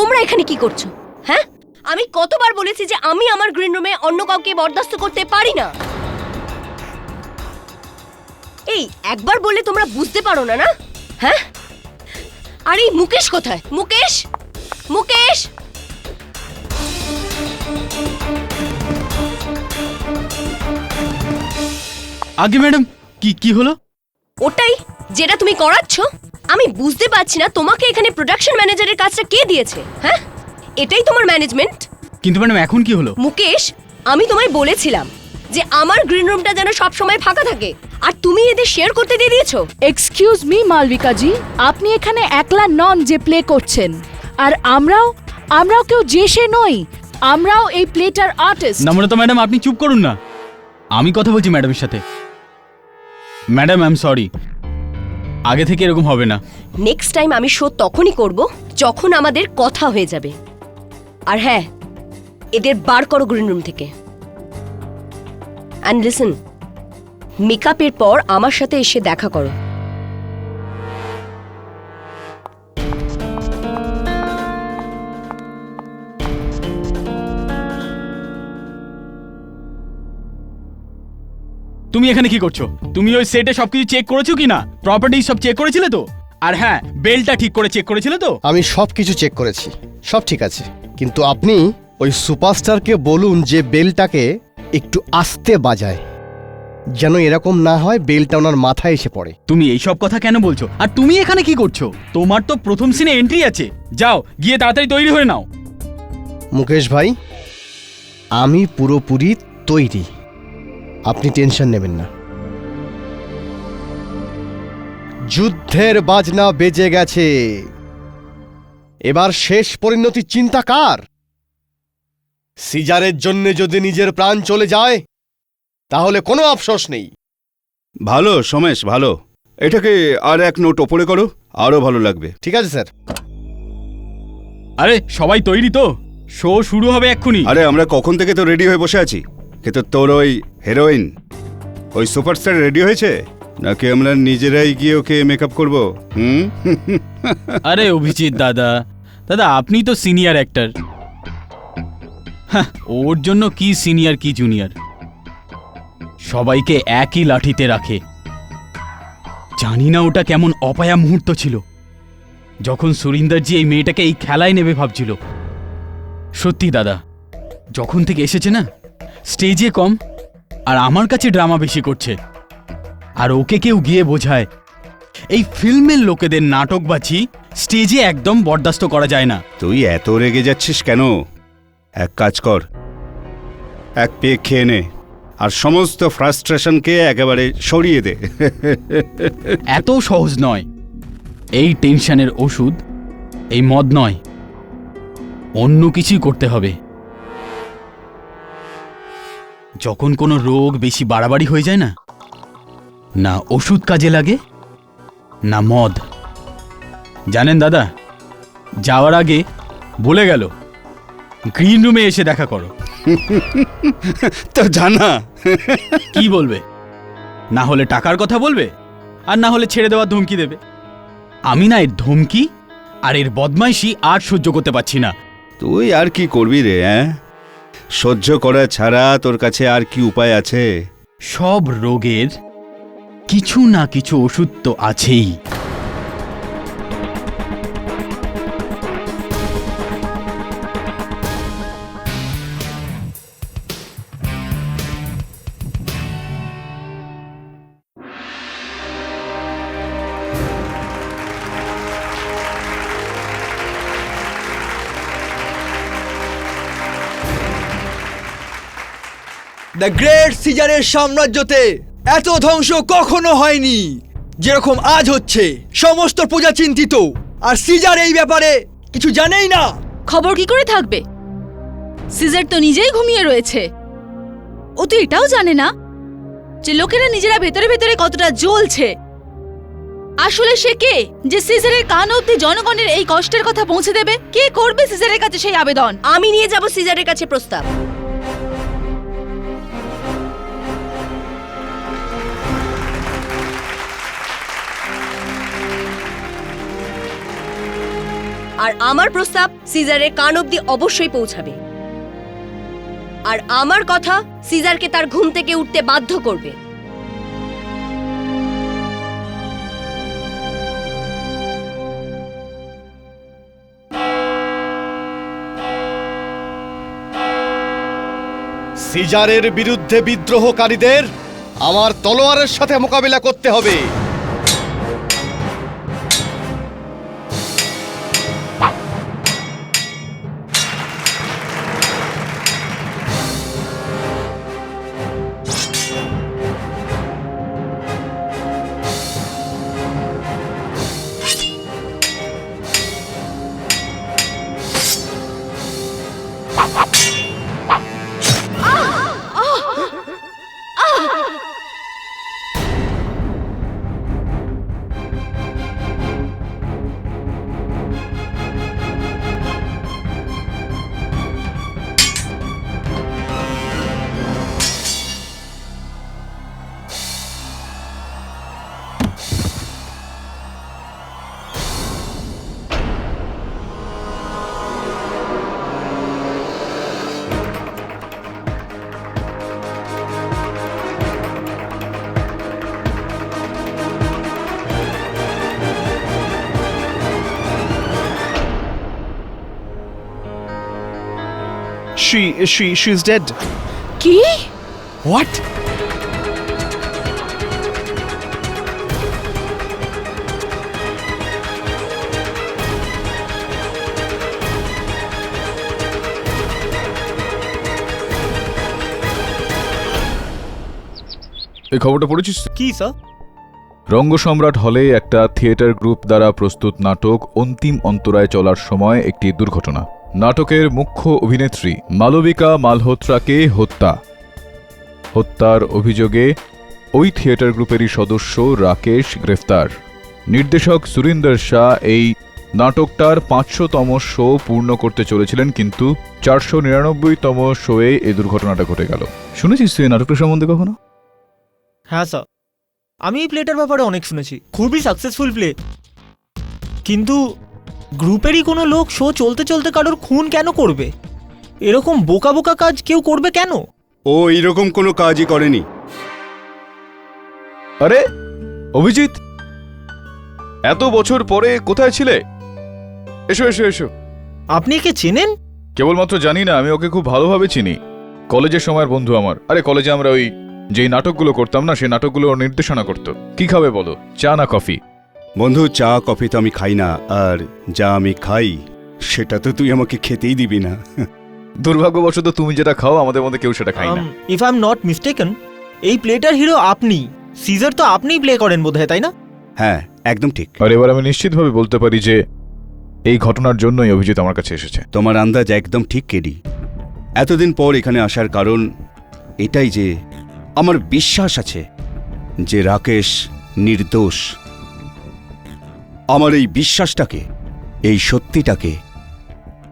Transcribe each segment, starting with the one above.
তোমরা এখানে কি করছো? হ্যাঁ, আমি কতবার বলেছি যে আমি আমার গ্রিন রুমে অন্য কাউকে বরদাস্ত করতে পারি না। এই একবার বললে তোমরা বুঝতে পারো না, না? হ্যাঁ, আর এই মুকেশ কোথায়? মুকেশ, মুকেশ! আগে ম্যাডাম, কি হলো? ওটাই যেটা তুমি করাচ্ছ। আমি বুঝতে পারছি না তোমাকে এখানে প্রোডাকশন ম্যানেজারের কাজটা কে দিয়েছে। হ্যাঁ, এটাই তোমার ম্যানেজমেন্ট? কিন্তু ম্যাডাম এখন কি হলো? মুকেশ, আমি তোমায় বলেছিলাম যে আমার গ্রিন রুমটা যেন সব সময় ফাঁকা থাকে, আর তুমি এদের শেয়ার করতে দিয়ে দিয়েছো। এক্সকিউজ মি মালবিকা জি, আপনি এখানে একলা নন যে প্লে করছেন, আর আমরাও কেউ যে সে নই, আমরাও এই প্লেটার আর্টিস্ট। নম্রতা ম্যাডাম, আপনি চুপ করুন না, আমি কথা বলছি ম্যাডামের সাথে। ম্যাডাম আই এম সরি, আগে থেকে এরকম হবে না। নেক্সট টাইম আমি শো তখনই করব যখন আমাদের কথা হয়ে যাবে। আর হ্যাঁ, এদের বার করো গ্রিন রুম থেকে। অ্যান্ড লিসেন, মেকআপের পর আমার সাথে এসে দেখা করো। তুমি এখানে কি করছো? তুমি ওই সেটে সবকিছু চেক করেছো কিনা? প্রপার্টি সব চেক করেছিলে তো? আর হ্যাঁ, বেলটা ঠিক করে চেক করেছিলে তো? আমি সব কিছু চেক করেছি, সব ঠিক আছে। কিন্তু আপনি ওই সুপারস্টারকে বলুন যে বেলটাকে একটু আস্তে বাজায়, যেন এরকম না হয় বেলটা ওনার মাথায় এসে পড়ে। তুমি এইসব কথা কেন বলছো? আর তুমি এখানে কি করছো? তোমার তো প্রথম সিনে এন্ট্রি আছে, যাও গিয়ে তাড়াতাড়ি তৈরি হয়ে নাও। মুকেশ ভাই, আমি পুরোপুরি তৈরি, আপনি টেনশন নেবেন না। যুদ্ধের বাজনা বেজে গেছে, এবার শেষ পরিণতির চিন্তা কার? সিজারের জন্য যদি নিজের প্রাণ চলে যায় তাহলে কোনো আফসোস নেই। ভালো সমেশ, ভালো। এটাকে আর এক নোট ওপরে করো, আরো ভালো লাগবে। ঠিক আছে স্যার। আরে সবাই তৈরি তো? শো শুরু হবে এক্ষুনি। আরে আমরা কখন থেকে তো রেডি হয়ে বসে আছি, কিন্তু তোর ওই হিরোইন, ওই সুপারস্টার রেডি হয়েছে নাকি আমরা নিজেরাই গিয়ে ওকে মেকআপ করবো? আরে অভিজিৎ দাদা, আপনি তো সিনিয়র অ্যাক্টর। হ্যাঁ, ওর জন্য কি সিনিয়র কি জুনিয়র, সবাইকে একই লাঠিতে রাখে। জানি না ওটা কেমন অপায়া মুহূর্ত ছিল যখন সুরিন্দরজি এই মেয়েটাকে এই খেলায় নেবে ভাবছিল। সত্যি দাদা, যখন থেকে এসেছে না, স্টেজে কম আর আমার কাছে ড্রামা বেশি করছে। আর ওকে কেউ গিয়ে বোঝায় এই ফিল্মের লোকেদের নাটকবাজি স্টেজে একদম বরদাস্ত করা যায় না। তুই এত রেগে যাচ্ছিস কেন? এক কাজ কর, এক পেক খেয়ে নে আর সমস্ত ফ্রাস্ট্রেশনকে একেবারে সরিয়ে দে। এত সহজ নয়। এই টেনশনের ওষুধ এই মদ নয়, অন্য কিছুই করতে হবে। যখন কোনো রোগ বেশি বাড়াবাড়ি হয়ে যায় না, না ওষুধ কাজে লাগে না মদ। জানেন দাদা, যাওয়ার আগে বলে গেল গ্রিন রুমে এসে দেখা করো। তো জানা কি বলবে? না হলে টাকার কথা বলবে, আর না হলে ছেড়ে দেওয়ার ধমকি দেবে। আমি না এর ধমকি আর এর বদমাইশি আর সহ্য করতে পারছি না। তুই আর কি করবি রে? হ্যাঁ, সহ্য করা ছাড়া তোর কাছে আর কি উপায় আছে? সব রোগের কিছু না কিছু ওষুধ তো আছেই। দ্য গ্রেট সিজারের সাম্রাজ্যতে এত ধ্বংস কখনো হয়নি যেরকম আজ হচ্ছে। সমস্ত প্রজা চিন্তিত, আর সিজার এই ব্যাপারে কিছু জানেই না। খবর কি করে থাকবে? সিজার তো নিজেই ঘুমিয়ে রয়েছে। ও তো এটাও জানে না যে লোকেরা নিজেরা ভেতরে ভেতরে কতটা জ্বলছে। আসলে সে কে যে সিজারের কান অবধি জনগণের এই কষ্টের কথা পৌঁছে দেবে? কে করবে সিজারের কাছে সেই আবেদন? আমি নিয়ে যাব সিজারের কাছে প্রস্তাব। আর আমার প্রস্তাব সিজারের কান অবধি অবশ্যই পৌঁছাবে। আর আমার কথা সিজারকে তার ঘুম থেকে উঠতে বাধ্য করবে। সিজারের বিরুদ্ধে বিদ্রোহকারীদের আমার তলোয়ারের সাথে মোকাবিলা করতে হবে। She's dead. কি? What? এই খবরটা পড়েছিস? কি স্যার? রঙ্গ সম্রাট হলে একটা থিয়েটার গ্রুপ দ্বারা প্রস্তুত নাটক অন্তিম অন্তরায় চলার সময় একটি দুর্ঘটনা। নাটকের মুখ্য অভিনেত্রী মালবিকা মালহোত্রাকে হত্যার অভিযোগে ওই থিয়েটার গ্রুপেরই সদস্য রাকেশ গ্রেফতার। নির্দেশক সুরিন্দর শাহ এই নাটকটার 500তম শো পূর্ণ করতে চলেছিলেন, কিন্তু 499তম শোয়ে এই দুর্ঘটনাটা ঘটে গেল। শুনেছিস তুই এই নাটকটা সম্বন্ধে কখনো? হ্যাঁ স্যার, আমি এই প্লেটার ব্যাপারে অনেক শুনেছি, খুবই সাকসেসফুল প্লে। কিন্তু গ্রুপেরই কোনো লোক শো চলতে চলতে কারোর খুন কেন করবে? এরকম বোকা বোকা কাজ কেউ করবে কেন? ও এরকম কোনো কাজই করেনি। আরে অভিজিৎ, এত বছর পরে কোথায় ছিলে? এসো এসো এসো। আপনি একে চেনেন? কেবলমাত্র জানি না, আমি ওকে খুব ভালোভাবে চিনি। কলেজের সময়ের বন্ধু আমার। আরে কলেজে আমরা ওই যেই নাটকগুলো করতাম না, সেই নাটকগুলো নির্দেশনা করতো। কি খাবে বলো, চা না কফি? বন্ধু, চা কফি তো আমি খাই না, আর যা আমি খাই সেটা তো তুই আমাকে খেতেই দিবি না। দুর্ভাগ্যবশত তুমি যেটা খাও আমাদের মধ্যে কেউ সেটা খাই না। If I am not mistaken, এই প্লেটার হিরো আপনি। সিজার তো আপনিই প্লে করেন বোধহয়, তাই না? হ্যাঁ, একদম ঠিক। আর এবার আমি নিশ্চিতভাবে বলতে পারি যে এই ঘটনার জন্যই অভিজিৎ আমার কাছে এসেছে। তোমার আন্দাজ একদম ঠিক, কেডি। এতদিন পর এখানে আসার কারণ এটাই যে আমার বিশ্বাস আছে যে রাকেশ নির্দোষ। আমার এই বিশ্বাসটাকে, এই সত্যিটাকে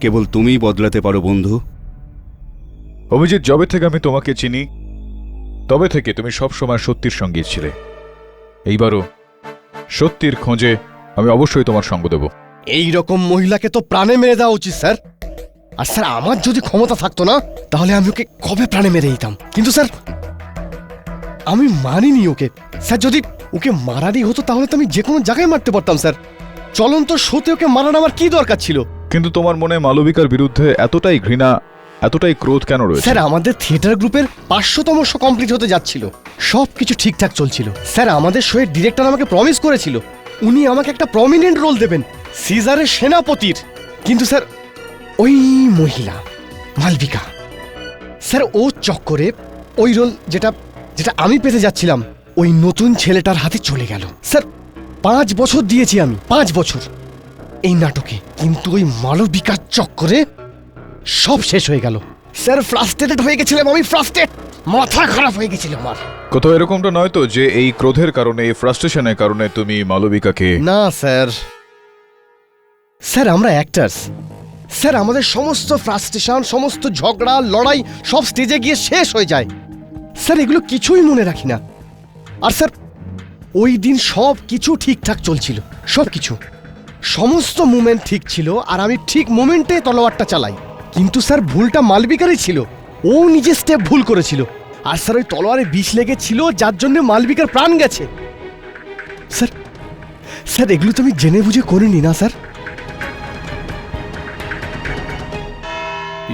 কেবল তুমিই বদলাতে পারো বন্ধু। অভিজিৎ, যবে থেকে আমি তোমাকে চিনি তবে থেকে তুমি সবসময় সত্যির সঙ্গী ছিলে। এইবারও সত্যির খোঁজে আমি অবশ্যই তোমার সঙ্গ দেব। এই রকম মহিলাকে তো প্রাণে মেরে দেওয়া উচিত স্যার। আর স্যার, আমার যদি ক্ষমতা থাকতো না তাহলে আমি ওকে কবে প্রাণে মেরে দিতাম। কিন্তু স্যার, আমি মানিনি ওকে। স্যার, যদি ওকে মারারই হতো তাহলে তো আমি যে কোনো জায়গায় মারতে পারতাম স্যার। চলন্ত শোতে ওকে মারার আমার কি দরকার ছিল? কিন্তু তোমার মনে মালবিকার বিরুদ্ধে এতটাই ঘৃণা, এতটাই ক্রোধ কেন রয়েছে? স্যার, আমাদের থিয়েটার গ্রুপের 500তম শো কমপ্লিট হতে যাচ্ছিল, সবকিছু ঠিকঠাক চলছিল। স্যার, আমাদের শোয়ের ডিরেক্টর আমাকে প্রমিস করেছিল উনি আমাকে একটা প্রমিনেন্ট রোল দেবেন, সিজারের সেনাপতির। কিন্তু স্যার, ওই মহিলা মালবিকা, স্যার, ও চক্করে ওই রোল যেটা যেটা আমি পেতে যাচ্ছিলাম ওই নতুন ছেলেটার হাতে চলে গেল। স্যার, 5 বছর দিয়েছি আমি, 5 বছর এই নাটকে, কিন্তু ওই মালবিকার চক্করে সব শেষ হয়ে গেল। স্যার, ফ্রাস্ট্রেটেড হয়ে গেছিলাম আমি, মাথা খারাপ হয়ে গেছিল আমার। কোথাও এরকমটা নয় তো যে এই ক্রোধের কারণে, এই ফ্রাস্ট্রেশনের কারণে তুমি মালবিকাকে? না স্যার, স্যার আমরা অ্যাক্টার্স। স্যার, আমাদের সমস্ত ফ্রাস্ট্রেশন, সমস্ত ঝগড়া লড়াই সব স্টেজে গিয়ে শেষ হয়ে যায়। স্যার, এগুলো কিছুই মনে রাখি না। আর স্যার, ওই দিন সব কিছু ঠিকঠাক চলছিল, সব কিছু। সমস্ত মুভমেন্ট ঠিক ছিল আর আমি ঠিক মোমেন্টে তলোয়ারটা চালাই, কিন্তু স্যার ভুলটা মালবিকারই ছিল। ও নিজে স্টেপ ভুল করেছিল আর স্যার ওই তলোয়ারে বিষ লেগেছিল, যার জন্য মালবিকার প্রাণ গেছে। স্যার স্যার এগুলো তো আমি জেনে বুঝে করিনি না স্যার।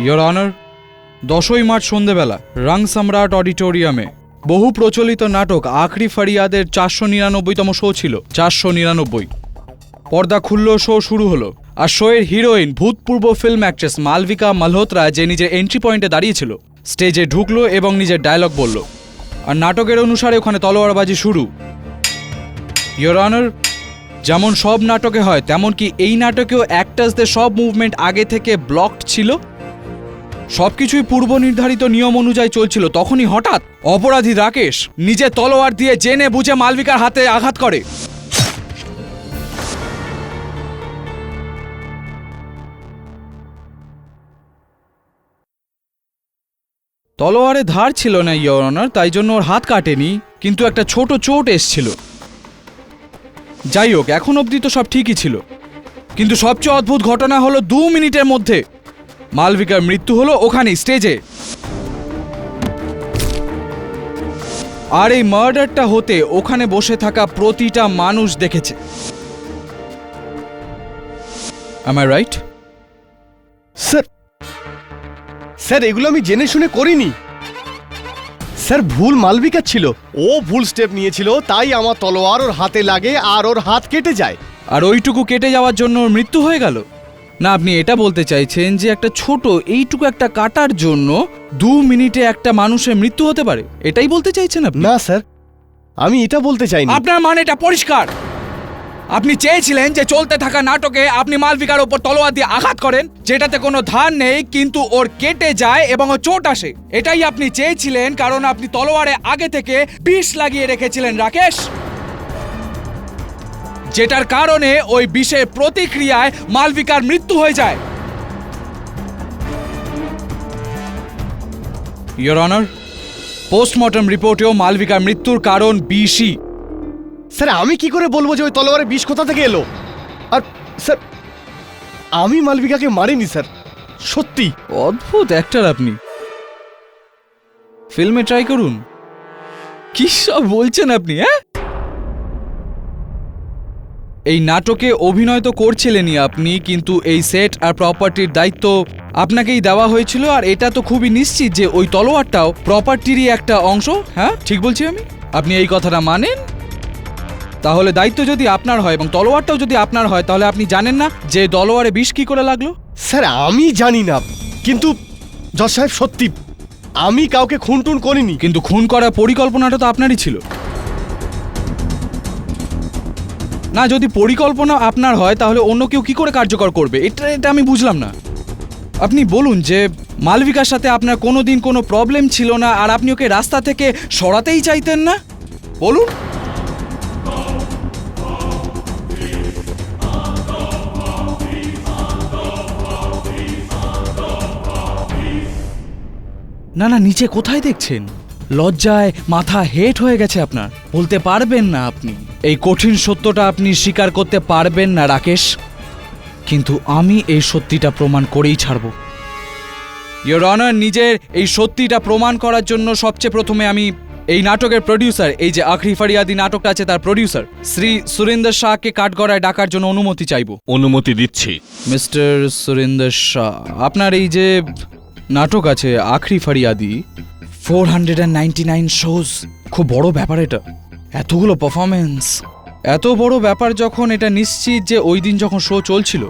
ইয়োর অনার, 10ই মার্চ সন্ধেবেলা রং সম্রাট অডিটোরিয়ামে বহু প্রচলিত নাটক আখরি ফরিয়াদের 499তম শো ছিল। 499। পর্দা খুলল, শো শুরু হলো। আর শোয়ের হিরোইন ভূতপূর্ব ফিল্ম অ্যাক্ট্রেস মালবিকা মালহোত্রা, যে নিজের এন্ট্রি পয়েন্টে দাঁড়িয়েছিল, স্টেজে ঢুকলো এবং নিজের ডায়লগ বলল। আর নাটকের অনুসারে ওখানে তলোয়ারবাজি শুরু। ইয়োর অনার, যেমন সব নাটকে হয় তেমন কি এই নাটকেও অ্যাক্টার্সদের সব মুভমেন্ট আগে থেকে ব্লকড ছিল। সবকিছুই পূর্ব নির্ধারিত নিয়ম অনুযায়ী চলছিল। তখনই হঠাৎ অপরাধী রাকেশ নিজে তলোয়ার দিয়ে জেনে বুঝে মালবিকার হাতে আঘাত করে। তলোয়ারে ধার ছিল না ইয়োর অনার, তাই জন্য ওর হাত কাটেনি, কিন্তু একটা ছোট চোট এসছিল। যাই হোক, এখন অবধি তো সব ঠিকই ছিল, কিন্তু সবচেয়ে অদ্ভুত ঘটনা হলো 2 মিনিটের মধ্যে মালবিকার মৃত্যু হলো ওখানেই স্টেজে। আর এই মার্ডারটা হতে ওখানে বসে থাকা প্রতিটা মানুষ দেখেছে। Am I right? Sir sir এগুলো আমি জেনে শুনে করিনি স্যার, ভুল মালবিকার ছিল। ও ভুল স্টেপ নিয়েছিল, তাই আমার তলোয়ার ওর হাতে লাগে আর ওর হাত কেটে যায়। আর ওইটুকু কেটে যাওয়ার জন্য ওর মৃত্যু হয়ে গেল? না, আপনি এটা বলতে চাইছেন যে একটা ছোট এইটুকু একটা কাটার জন্য 2 মিনিটে একটা মানুষের মৃত্যু হতে পারে? এটাই বলতে চাইছেন আপনি? না স্যার, আমি এটা বলতে চাইনি। আপনার মানেটা পরিষ্কার। আপনি চেয়েছিলেন যে চলতে থাকা নাটকে আপনি মালবিকার ওপর তলোয়ার দিয়ে আঘাত করেন, যেটাতে কোনো ধার নেই, কিন্তু ওর কেটে যায় এবং ওর চোট আসে। এটাই আপনি চেয়েছিলেন, কারণ আপনি তলোয়ারে আগে থেকে বিষ লাগিয়ে রেখেছিলেন রাকেশ, যেটার কারণে ওই বিষের প্রতিক্রিয়ায় মালবিকার মৃত্যু হয়ে যায়। ইয়োর অনার, পোস্টমর্টম রিপোর্টেও মালবিকার মৃত্যুর কারণ বিষই। স্যার আমি কি করে বলবো যে ওই তলোয়ারে বিষ কোথা থেকে এলো? আর স্যার আমি মালবিকাকে মারিনি স্যার, সত্যি। অদ্ভুত অ্যাক্টর আপনি। ফিল্মে ট্রাই করুন। কি সব বলছেন আপনি? হ্যাঁ, এই নাটকে অভিনয় তো করছিলেনই আপনি, কিন্তু এই সেট আর প্রপার্টির দায়িত্ব আপনাকেই দেওয়া হয়েছিল। আর এটা তো খুবই নিশ্চিত যে ওই তলোয়ারটাও প্রপার্টিরই একটা অংশ। হ্যাঁ, ঠিক বলছি আমি? আপনি এই কথাটা মানেন? তাহলে দায়িত্ব যদি আপনার হয় এবং তলোয়ারটাও যদি আপনার হয়, তাহলে আপনি জানেন না যে তলোয়ারে বিষ কি করে লাগলো? স্যার আমি জানি না, কিন্তু জজ সাহেব সত্যি আমি কাউকে খুন টুন করিনি। কিন্তু খুন করার পরিকল্পনাটা তো আপনারই ছিল না? যদি পরিকল্পনা আপনার হয় তাহলে অন্য কেউ কি করে কার্যকর করবে? এটা আমি বুঝলাম না। আপনি বলুন যে মালবিকার সাথে আপনার কোনোদিন কোনো প্রবলেম ছিল না আর আপনি ওকে রাস্তা থেকে সরাতেই চাইতেন না? বলুন। না না, নিচে কোথায় দেখছেন? লজ্জায় মাথা হেট হয়ে গেছে আপনার। বলতে পারবেন না আপনি এই কঠিন সত্যটা আপনি স্বীকার করতে পারবেন না রাকেশ, কিন্তু আমি এই সত্যিটা প্রমাণ করেই ছাড়ব। ইয়োর অনার, নিজের এই সত্যিটা প্রমাণ করার জন্য সবচেয়ে প্রথমে আমি এই নাটকের প্রডিউসার, এই যে আখরি ফরিয়াদি নাটকটা আছে তার প্রডিউসার শ্রী সুরিন্দর শাহকে কাঠগড়ায় ডাকার জন্য অনুমতি চাইব। অনুমতি দিচ্ছি। মিস্টার সুরিন্দর শাহ, আপনার এই যে নাটক আছে আখরি ফরিয়াদি, 499 শোজ, খুব বড় ব্যাপার এটা। এতগুলো পারফরমেন্স, এত বড় ব্যাপার যখন, এটা নিশ্চিত যে ওই দিন যখন শো চলছিল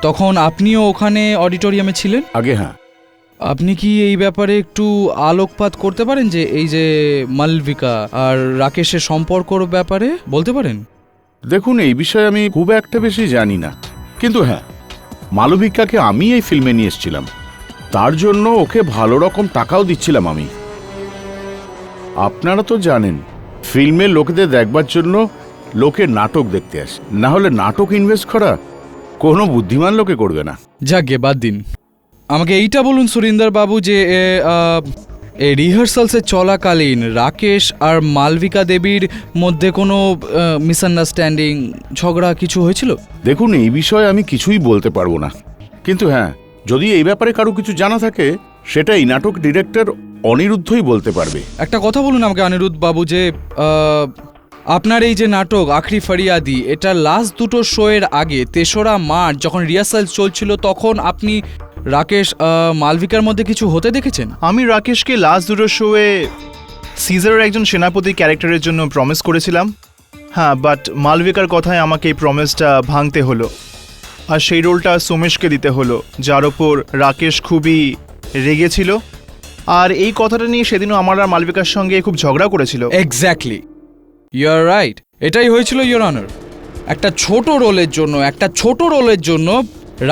তখন আপনিও ওখানে অডিটোরিয়ামে ছিলেন? আগে হ্যাঁ। আপনি কি এই ব্যাপারে একটু আলোকপাত করতে পারেন যে এই যে মালবিকা আর রাকেশের সম্পর্কর ব্যাপারে বলতে পারেন? দেখুন, এই বিষয়ে আমি খুব একটা বেশি জানি না, কিন্তু হ্যাঁ, মালবিকাকে আমি এই ফিল্মে নিয়ে এসেছিলাম, তার জন্য ওকে ভালো রকম টাকাও দিচ্ছিলাম আমি। আপনারা তো জানেন ফিল্মে লোকেদের দেখবার জন্য লোকে নাটক দেখতে আসে, না হলে নাটক ইনভেস্ট করা কোনো বুদ্ধিমান লোকে করবে না। যাকে বাদ দিন, আমাকে এইটা বলুন সুরিন্দর বাবু যে এই রিহার্সালসে চলাকালীন রাকেশ আর মালবিকা দেবীর মধ্যে কোনো মিসআন্ডারস্ট্যান্ডিং ঝগড়া কিছু হয়েছিল? দেখুন, এই বিষয়ে আমি কিছুই বলতে পারবো না, কিন্তু হ্যাঁ, যদি এই ব্যাপারে কারো কিছু জানা থাকে সেটা এই নাটক ডিরেক্টর অনিরুদ্ধই বলতে পারবে। একটা কথা বলুন আমাকে অনিরুদ্ধ বাবু, যে আপনার এই যে নাটক আখরি ফরিয়াদি, এটা লাস্ট দুটো শোয়ের আগে ৩রা মার্চ যখন রিহার্সাল চলছিল তখন আপনি রাকেশ মালবিকার মধ্যে কিছু হতে দেখেছেন? আমি রাকেশকে লাস্ট দুটো শোয়ে সিজারের একজন সেনাপতি ক্যারেক্টারের জন্য প্রমিস করেছিলাম। হ্যাঁ, বাট মালবিকার কথায় আমাকে এই প্রমিসটা ভাঙতে হলো, আর সেই রোলটা সোমেশকে দিতে হলো, যার ওপর রাকেশ খুবই রেগেছিল। আর এই কথাটা নিয়ে সেদিনও আমার আর মালবিকার সঙ্গে খুব ঝগড়া করেছিল। এক্স্যাক্টলি, ইউ আর রাইট, এটাই হয়েছিল ইওর অনার। একটা ছোট রোলের জন্য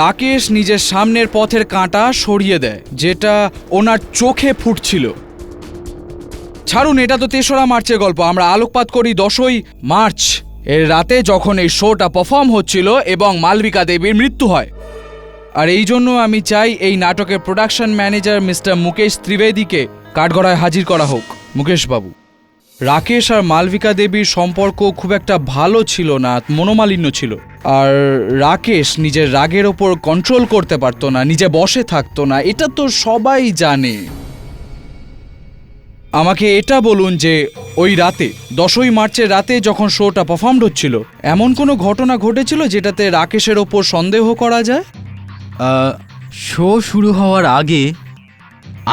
রাকেশ নিজের সামনের পথের কাঁটা সরিয়ে দেয়, যেটা ওনার চোখে ফুটছিল। ছাড়ুন, এটা তো ৩রা মার্চের গল্প, আমরা আলোকপাত করি 10ই মার্চ এর রাতে, যখন এই শোটা পারফর্ম হচ্ছিল এবং মালবিকা দেবীর মৃত্যু হয়। আর এই জন্য আমি চাই এই নাটকের প্রোডাকশন ম্যানেজার মিস্টার মুকেশ ত্রিবেদীকে কাঠগড়ায় হাজির করা হোক। মুকেশ বাবু, রাকেশ আর মালবিকা দেবীর সম্পর্ক খুব একটা ভালো ছিল না, মনোমালিন্য ছিল। আর রাকেশ নিজের রাগের ওপর কন্ট্রোল করতে পারতো না, নিজে বসে থাকতো না, এটা তো সবাই জানে। আমাকে এটা বলুন যে ওই রাতে 10ই মার্চের রাতে যখন শোটা পারফর্মড হচ্ছিল, এমন কোনো ঘটনা ঘটেছিল যেটাতে রাকেশের ওপর সন্দেহ করা যায়? শো শুরু হওয়ার আগে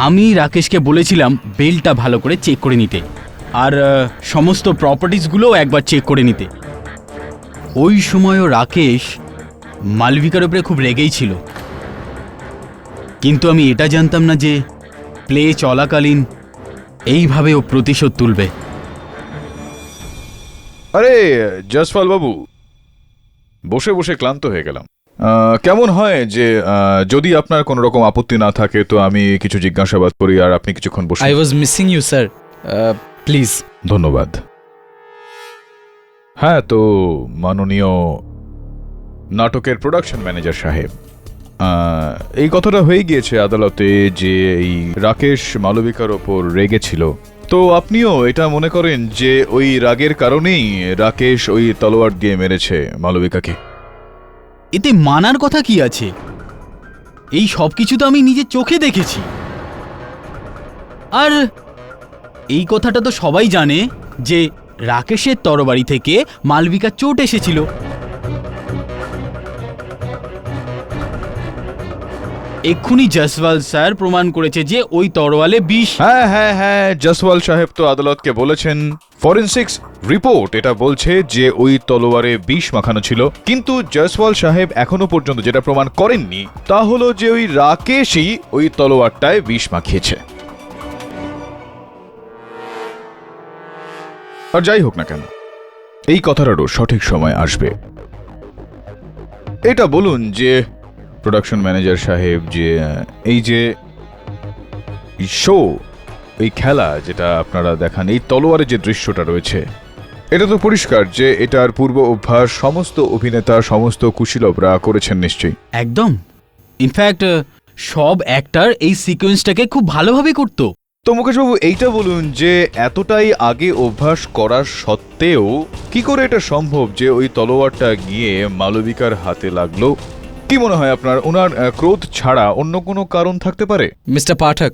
আমি রাকেশকে বলেছিলাম বেলটা ভালো করে চেক করে নিতে, আর সমস্ত প্রপার্টিসগুলোও একবার চেক করে নিতে। ওই সময়ও রাকেশ মালবিকার উপরে খুব রেগেই ছিল, কিন্তু আমি এটা জানতাম না যে প্লে চলাকালীন এইভাবে ও প্রতিশোধ তুলবে। আরে জসপাল বাবু, বসে বসে ক্লান্ত হয়ে গেলাম। কেমন হয় যে যদি আপনার কোনো রকম আপত্তি না থাকে তো আমি কিছু জিজ্ঞাসাবাদ করি আর আপনি কিছুক্ষণ বসে। I was missing you sir, please. ধন্যবাদ। হ্যাঁ, তো মাননীয় নাটকের প্রোডাকশন ম্যানেজার সাহেব, এই কথাটা হয়ে গিয়েছে আদালতে যে এই রাকেশ মালবিকার ওপর রেগেছিল, তো আপনিও এটা মনে করেন যে ওই রাগের কারণেই রাকেশ ওই তলোয়ার দিয়ে মেরেছে মালবিকাকে? এতে মানার কথা কি আছে? এই সব কিছু তো আমি নিজের চোখে দেখেছি, আর এই কথাটা তো সবাই জানে যে রাকেশের তরবারি থেকে মালবিকার চোট এসেছিল। এক্ষুনি জসওয়াল স্যার প্রমাণ করেছে যে ওই তরোয়ালে বিষ। হ্যাঁ হ্যাঁ হ্যাঁ, জসওয়াল সাহেব তো আদালতকে বলেছেন ফরেনসিক্স রিপোর্ট এটা বলছে যে ওই তলোয়ারে বিষ মাখানো ছিল, কিন্তু জসওয়াল সাহেব এখনো পর্যন্ত যেটা প্রমাণ করেননি তা হলো যে ওই রাকেশই ওই তলোয়ারটায় বিষ মাখিয়েছে। আর যাই হোক না কেন, এই কথাটারও সঠিক সময় আসবে। এটা বলুন যে প্রোডাকশন ম্যানেজার সাহেব, যে এই যে শো, এই খেলা যেটা আপনারা দেখান, এই তলোয়ারের যে দৃশ্যটা রয়েছে, এটা তো পরিষ্কার যে এটার পূর্ব অভ্যাস সমস্ত অভিনেতা, সমস্ত কুশীলবরা করেছেন নিশ্চয়ই। একদম, ইনফ্যাক্ট সব অ্যাক্টর এই সিকোয়েন্সটাকে খুব ভালোভাবে করতো। তো মুকেশবাবু, এইটা বলুন যে এতটাই আগে অভ্যাস করার সত্ত্বেও কি করে এটা সম্ভব যে ওই তলোয়ারটা গিয়ে মালবিকার হাতে লাগলো? কি মনে হয় আপনার, ওনার ক্রোধ ছাড়া অন্য কোনো কারণ থাকতে পারে? মিস্টার পাঠক,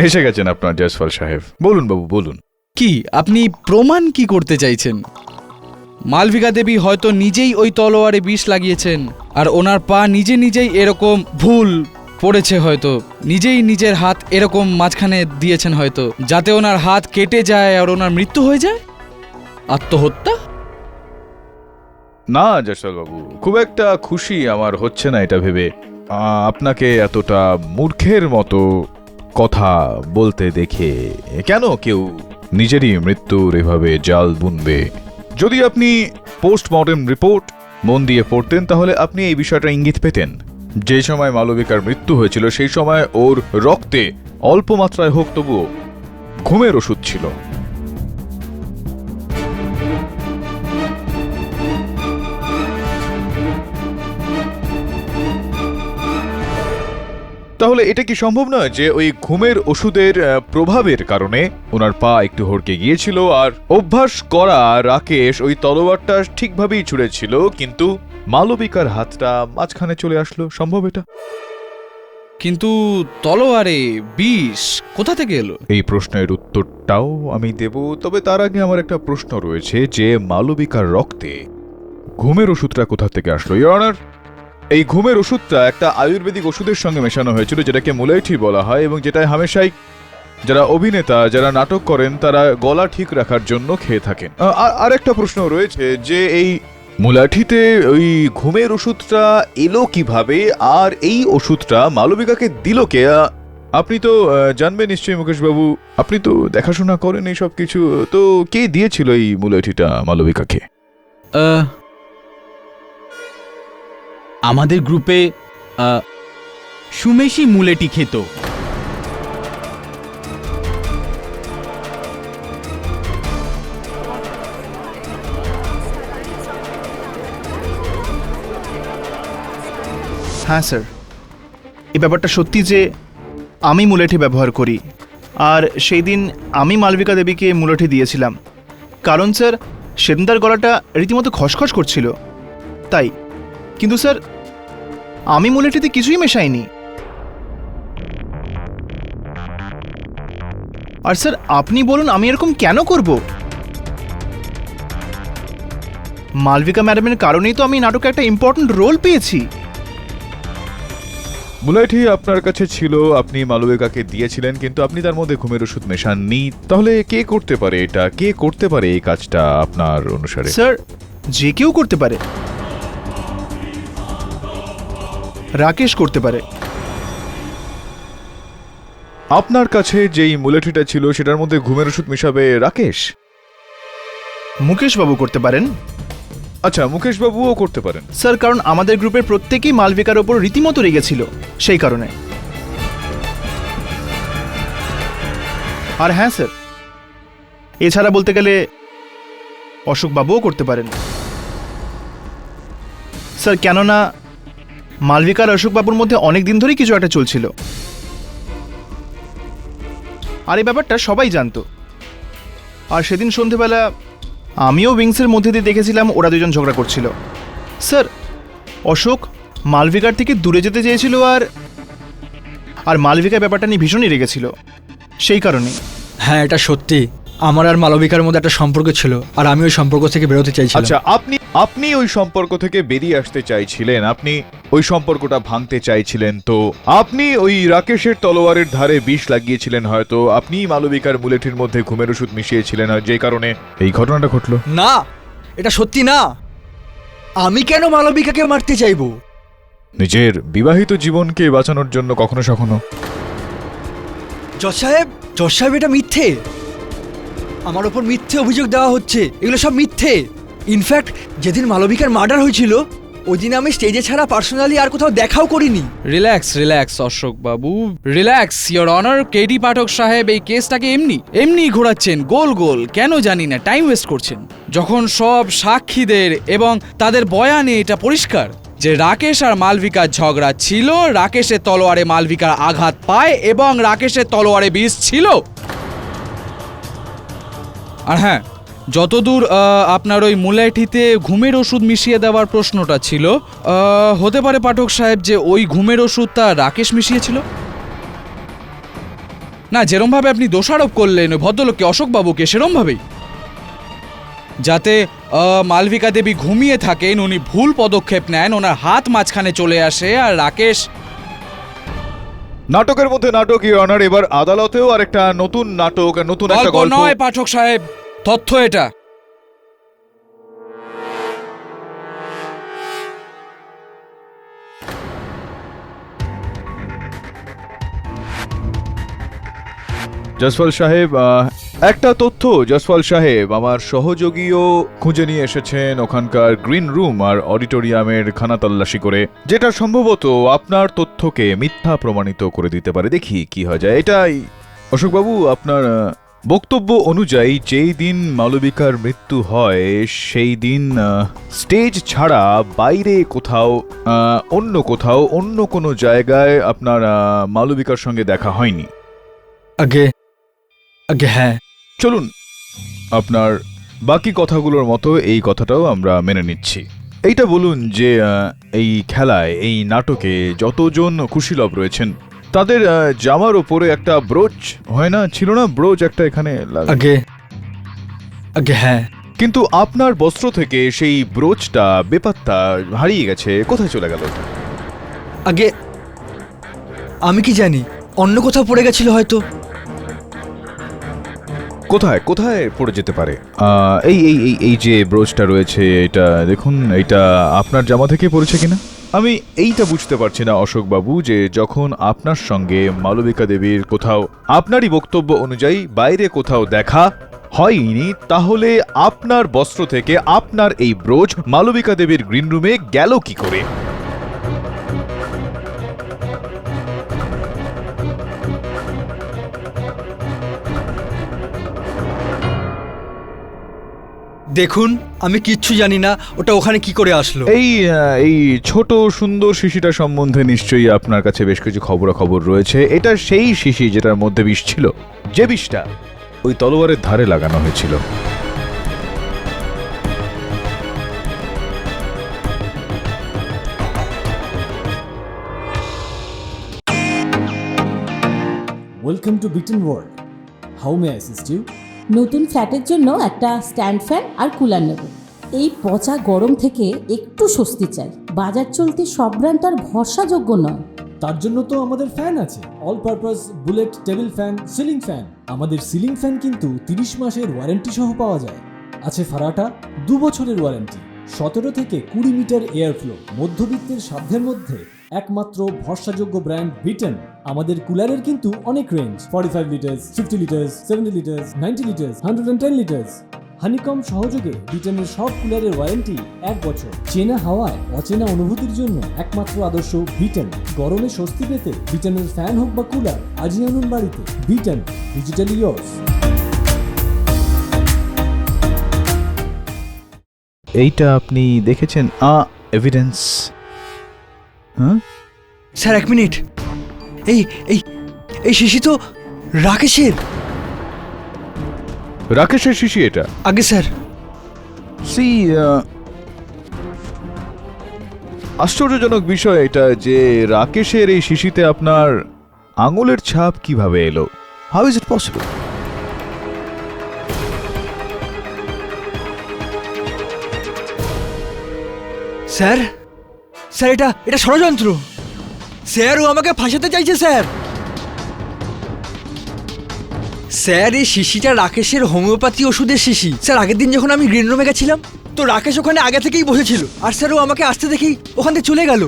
এসে গেছেন আপনার জয়সওয়াল সাহেব, বলুন বাবু বলুন। কি আপনি প্রমাণ কি করতে চাইছেন? মালবিকা দেবী হয়তো নিজেই ওই তলোয়ারে বিষ লাগিয়েছেন, আর ওনার পা নিজেই এরকম ভুল পড়েছে, হয়তো নিজেই নিজের হাত এরকম মাঝখানে দিয়েছেন হয়তো, যাতে ওনার হাত কেটে যায় আর ওনার মৃত্যু হয়ে যায়। আত্মহত্যা? না জয়সওয়াল বাবু, খুব একটা খুশি আমার হচ্ছে না এটা ভেবে আপনাকে এতটা মূর্খের মতো কথা বলতে দেখে। কেন কেউ নিজেরই মৃত্যুর এভাবে জাল বুনবে? যদি আপনি পোস্টমর্টেম রিপোর্ট মন দিয়ে পড়তেন তাহলে আপনি এই বিষয়টা ইঙ্গিত পেতেন। যে সময় মালবিকার মৃত্যু হয়েছিল সেই সময় ওর রক্তে অল্প মাত্রায় হোক তবুও ঘুমের ওষুধ ছিল। তাহলে এটা কি সম্ভব নয় যে ওই ঘুমের ওষুধের প্রভাবের কারণে ওনার পা একটু হড়কে গিয়েছিল, আর অভ্যাস করা রাকেশ ওই তলোয়ারটা ঠিকভাবেই ছুঁড়েছিল, কিন্তু মালবিকার হাতটা মাঝখানে চলে আসলো? সম্ভব এটা? কিন্তু তলোয়ারে বিষ কোথা থেকে এলো? এই প্রশ্নের উত্তরটাও আমি দেব, তবে তার আগে আমার একটা প্রশ্ন রয়েছে যে মালবিকার রক্তে ঘুমের ওষুধটা কোথা থেকে আসলো? ইওর অনার, এই ঘুমের ওষুধটা একটা আয়ুর্বেদিক ওষুধের সঙ্গে মেশানো হয়েছিল, যেটাকে মুলাইঠি বলা হয়, এবং যেটা হামেশাই যারা অভিনেতা, যারা নাটক করেন, তারা গলা ঠিক রাখার জন্য খেয়ে থাকেন। আর একটা প্রশ্ন রয়েছে যে এই মুলাঠিতে ওই ঘুমের ওষুধটা এলো কিভাবে, আর এই ওষুধটা মালবিকাকে দিল কে? আপনি তো জানবেন নিশ্চয়ই মুকেশ বাবু, আপনি তো দেখাশোনা করেন এই সব কিছু, তো কে দিয়েছিল এই মুলাঠিটা মালবিকাকে? আমাদের গ্রুপে সুমেশই মুলেটি খেত। হ্যাঁ স্যার, এই ব্যাপারটা সত্যি যে আমি মুলেঠি ব্যবহার করি, আর সেই দিন আমি মালবিকা দেবীকে মুলেঠি দিয়েছিলাম, কারণ স্যার সেদিন তার গলাটা রীতিমতো খসখস করছিল, তাই। কিন্তু স্যার আমি মুলেঠিতে কিছুই মেশাইনি। আর স্যার আপনি বলুন আমি এরকম কেন করব? মালবিকা ম্যাডামের কারণেই তো আমি নাটকে একটা ইম্পর্ট্যান্ট রোল পেয়েছি। মুলাইঠি আপনার কাছে ছিল, আপনি মালবিকাকে দিয়েছিলেন, কিন্তু আপনি তার মধ্যে ঘুমের ওষুধ মেশাননি। তাহলে কে করতে পারে এটা? কে করতে পারে এই কাজটা আপনার অনুসারে? স্যার যে কেউ করতে পারে, রাকেশ করতে পারে। আপনার কাছে যেই মুলাঠিটা ছিল সেটার মধ্যে ঘুমের ওষুধ মেশাবে রাকেশ? মুকেশ বাবু করতে পারেন। আচ্ছা, মুকেশ বাবুও করতে পারেন। স্যার কারণ আমাদের গ্রুপের প্রত্যেকেই মালবিকার ওপর রীতিমতো রেগেছিল, সেই কারণে। আর হ্যাঁ স্যার, এছাড়া বলতে গেলে অশোক বাবুও করতে পারেন। স্যার কেননা মালবিকার অশোক বাবুর মধ্যে অনেক দিন ধরেই কিছু একটা চলছিল, আর এই ব্যাপারটা সবাই জানতো। আর সেদিন সন্ধেবেলা আমিও উইংসের মধ্যে দিয়ে দেখেছিলাম ওরা দুজন ঝগড়া করছিল। স্যার অশোক মালবিকার থেকে দূরে যেতে চেয়েছিল, আর মালবিকা ব্যাপারটা নিয়ে ভীষণই রেগেছিল, সেই কারণে। হ্যাঁ এটা সত্যি, আমার আর মালবিকার মধ্যে একটা সম্পর্ক ছিল, আর আমি ওই সম্পর্ক থেকে বেরোতে চাইছিলাম। আচ্ছা, আপনি ওই সম্পর্ক থেকে বেরিয়ে আসতে চাইছিলেন, আপনি ওই সম্পর্কটা ভাঙতে চাইছিলেন, তো আপনি ওই রাকেশের তলোয়ারের ধারে বিষ লাগিয়েছিলেন, হয়তো আপনি মালবিকার মুলেঠির মধ্যে ঘুমের ওষুধ মিশিয়েছিলেন, আর যে কারণে এই ঘটনাটা ঘটলো। না, এটা সত্যি না। আমি কেন মালবিকাকে মারতে চাইবো? নিজের বিবাহিত জীবনকে বাঁচানোর জন্য কখনো সখনো। জজ সাহেব এটা মিথ্যে। আমার ওপর মিথ্যে অভিযোগ দেওয়া হচ্ছে, এগুলো সব মিথ্যে। ইনফ্যাক্ট যেদিন মালবিকার মার্ডার হয়েছিল ওই দিন আমি স্টেজে ছাড়া পার্সোনালি আর কোথাও দেখাও করিনি। Relax Ashok Babu, relax your honour. KD পাঠক সাহেব এই কেসটাকে এমনি ঘোরাচ্ছেন গোল গোল, কেন জানি না, টাইম ওয়েস্ট করছেন। যখন সব সাক্ষীদের এবং তাদের বয়ানে এটা পরিষ্কার যে রাকেশ আর মালবিকার ঝগড়া ছিল, রাকেশের তলোয়ারে মালবিকার আঘাত পায় এবং রাকেশের তলোয়ারে বিষ ছিল। আর হ্যাঁ, যতদূর আপনার ওই মুলাইঠিতে ঘুমের ওষুধ মিশিয়ে দেওয়ার প্রশ্নটা ছিল, হতে পারে পাঠক সাহেব যে ওই ঘুমের ওষুধটা রাকেশ মিশিয়েছিল। না, যেরমভাবে আপনি দোষারোপ করলেন ভদ্রলোককে, অশোকবাবুকে, সেরমভাবেই যাতে মালবিকা দেবী ঘুমিয়ে থাকেন, উনি ভুল পদক্ষেপ নেন, ওনার হাত মাঝখানে চলে আসে, আর রাকেশ। নাটকের মধ্যে নাটক ইওর অনার, এবার আদালতেও আরেকটা নতুন নাটক, নতুন একটা গল্প নয় পাঠক সাহেব, তথ্য এটা। জসওয়াল সাহেব, একটা তথ্য জসওয়াল সাহেব, আমার সহযোগীও খুঁজে নিয়ে এসেছেন ওখানকার গ্রিন রুম আর অডিটোরিয়ামের খানা তল্লাশি করে, যেটা সম্ভবত আপনার তথ্যকে মিথ্যা প্রমাণিত করে দিতে পারে। দেখি কি হয় যায়। এটাই অশোকবাবু, আপনার বক্তব্য অনুযায়ী যেই দিন মালবিকার মৃত্যু হয় সেই দিন স্টেজ ছাড়া বাইরে কোথাও অন্য কোনো জায়গায় আপনার মালবিকার সঙ্গে দেখা হয়নি। আগে আগে হ্যাঁ। চলুন আপনার বাকি কথাগুলোর মতো এই কথাটাও আমরা মেনে নিচ্ছি। এইটা বলুন যে এই খেলায়, এই নাটকে যতজন কুশীলব রয়েছেন তাদের জামার ওপরে একটা ব্রোচ হয় না, ছিল না ব্রোচ একটা এখানে আগে আগে হ্যাঁ। কিন্তু আপনার বস্ত্র থেকে সেই ব্রোচটা বেপাত্তা হারিয়ে গেছে, কোথায় চলে গেল? আগে আমি কি জানি, অন্য কোথাও পড়ে গেছিল হয়তো। কোথায় কোথায় পড়ে যেতে পারে? এই এই এই এই যে ব্রোচটা রয়েছে, এটা দেখুন, এটা আপনার জামা থেকে পড়েছে কিনা? আমি এইটা বুঝতে পারছি না অশোকবাবু, যে যখন আপনার সঙ্গে মালবিকা দেবীর কোথাও আপনারই বক্তব্য অনুযায়ী বাইরে কোথাও দেখা হয়নি, তাহলে আপনার বস্ত্র থেকে আপনার এই ব্রোচ মালবিকা দেবীর গ্রিন রুমে গেল কি করে? দেখুন আমি কিচ্ছু জানি না ওটা ওখানে কি করে আসলো। এই ছোট সুন্দর শিশিটা সম্বন্ধে নিশ্চয়ই আপনার কাছে বেশ কিছু খবরাখবর রয়েছে। এটা সেই শিশি যেটার মধ্যে বিষ ছিল, যে বিষটা ওই তলোয়ারের ধারে লাগানো হয়েছিল। Welcome to bitten world, how may I assist you? নতুন ফ্ল্যাটের জন্য একটা স্ট্যান্ড ফ্যান আর কুলার নেব। এই পচা গরম থেকে একটু স্বস্তি চাই। বাজার চলতে সব ব্র্যান্ড আর ভরসাযোগ্য নয়। তার জন্য তো আমাদের ফ্যান আছে, all purpose bullet table fan, ceiling fan. আমাদের সিলিং ফ্যান কিন্তু 30 মাসের ওয়ারেন্টি সহ পাওয়া যায়। আছে ফারাটা 2 বছরের ওয়ারেন্টি, 17 থেকে 20 মিটার এয়ার ফ্লো, মধ্যবিত্তের সাধ্যের মধ্যে একমাত্র ভরসাযোগ্য ব্র্যান্ড বিটেন। আমাদের কুলারের কিন্তু অনেক range, 45 litres, 50 litres, 70 litres, 90 litres, 110 litres. Honeycomb সহযোগে বিটেনের সব কুলারের ওয়ারেন্টি 1 বছর। চেনা হাওয়ায় অচেনা অনুভূতির জন্য একমাত্র আদর্শ বিটেন। গরমে স্বস্তি পেতে বিটেনের ফ্যান হোক বা কুলার, আজই আনুন বাড়িতে। Beaten, digitally yours. এইটা আপনি দেখেছেন? এভিডেন্স। হ্যাঁ স্যার এক মিনিট, এই এই এই শিশি তো রাকেশের। রাকেশের শিশি এটা? আগে স্যার। আশ্চর্যজনক বিষয় এটা যে রাকেশের এই শিশিতে আপনার আঙুলের ছাপ কিভাবে এলো? How is it possible? Sir sir এটা ষড়যন্ত্র স্যার, ও আমাকে ফাঁসাতে চাইছে স্যার। স্যার এই শিশিটা রাকেশের হোমিওপ্যাথি ওষুধের শিশি। স্যার আগের দিন যখন আমি গ্রিন রুমে গেছিলাম তো রাকেশ ওখানে আগে থেকেই বসেছিল, আর স্যার ও আমাকে আসতে দেখেই ওখান থেকে চলে গেল।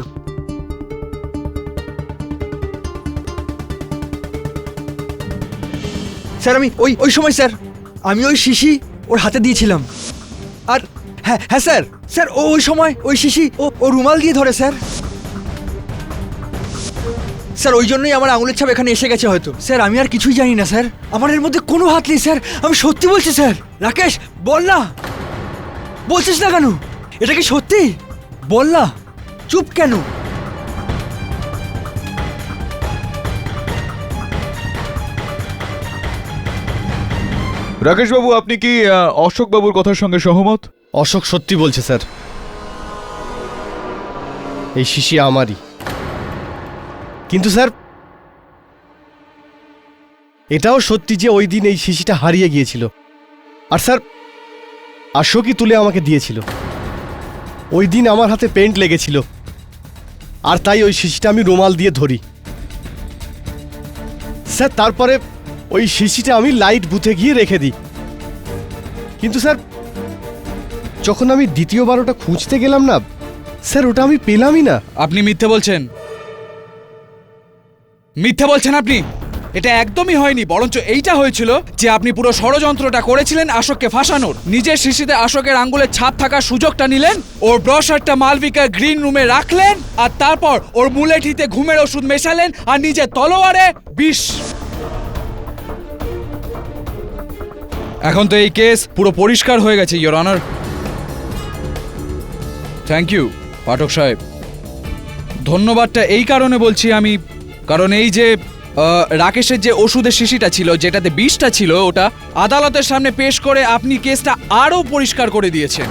স্যার আমি ওই সময় স্যার আমি ওই শিশি ওর হাতে দিয়েছিলাম। আর হ্যাঁ হ্যাঁ স্যার, স্যার ও ওই সময় ওই শিশি ও রুমাল দিয়ে ধরে স্যার। স্যার ওই জন্যই আমার আঙুলের ছাপ এখানে এসে গেছে হয়তো। স্যার আমি আর কিছুই জানি না স্যার, আমার এর মধ্যে কোনো হাত নেই স্যার, আমি সত্যি বলছি স্যার। রাকেশ বল না, বলছিস না কেন? এটা কি সত্যি? বল না, চুপ কেন? রাকেশ বাবু, আপনি কি অশোক বাবুর কথার সঙ্গে সহমত? অশোক সত্যি বলছে স্যার, এই শিশি আমারই। কিন্তু স্যার এটাও সত্যি যে ওই দিন এই শিশিটা হারিয়ে গিয়েছিল, আর স্যার অশোকই তুলে আমাকে দিয়েছিল। ওই দিন আমার হাতে পেন্ট লেগেছিল, আর তাই ওই শিশিটা আমি রুমাল দিয়ে ধরি। স্যার তারপরে ওই শিশিটা আমি লাইট বুথে গিয়ে রেখে দিই। কিন্তু স্যার যখন আমি দ্বিতীয়বার ওটা খুঁজতে গেলাম না স্যার, ওটা আমি পেলামই না। আপনি মিথ্যে বলছেন, মিথ্যে বলছেন আপনি। এটা একদমই হয়নি, বরঞ্চ এইটা হয়েছিল যে আপনি পুরো ষড়যন্ত্রটা করেছিলেন আশোককে ফাঁসানোর। নিজের শিশিতে আশোকের আঙ্গুলের ছাপ থাকার সুযোগটা নিলেন, ওর ব্রশারটা মালবিকার গ্রিন রুমে রাখলেন, আর তারপর ওর মুলেঠিতে ঘুমের ওষুধ মেশালেন, আর নিজের তলোয়ারে বিষ। এখন তো এই কেস পুরো পরিষ্কার হয়ে গেছে ইয়োর অনার। থ্যাংক ইউ পাঠক সাহেব। ধন্যবাদটা এই কারণে বলছি আমি, কারণ এই যে রাকেশের যে ওষুধের শিশিটা ছিল, যেটাতে বিষটা ছিল, ওটা আদালতের সামনে পেশ করে আপনি কেসটা আরও পরিষ্কার করে দিয়েছেন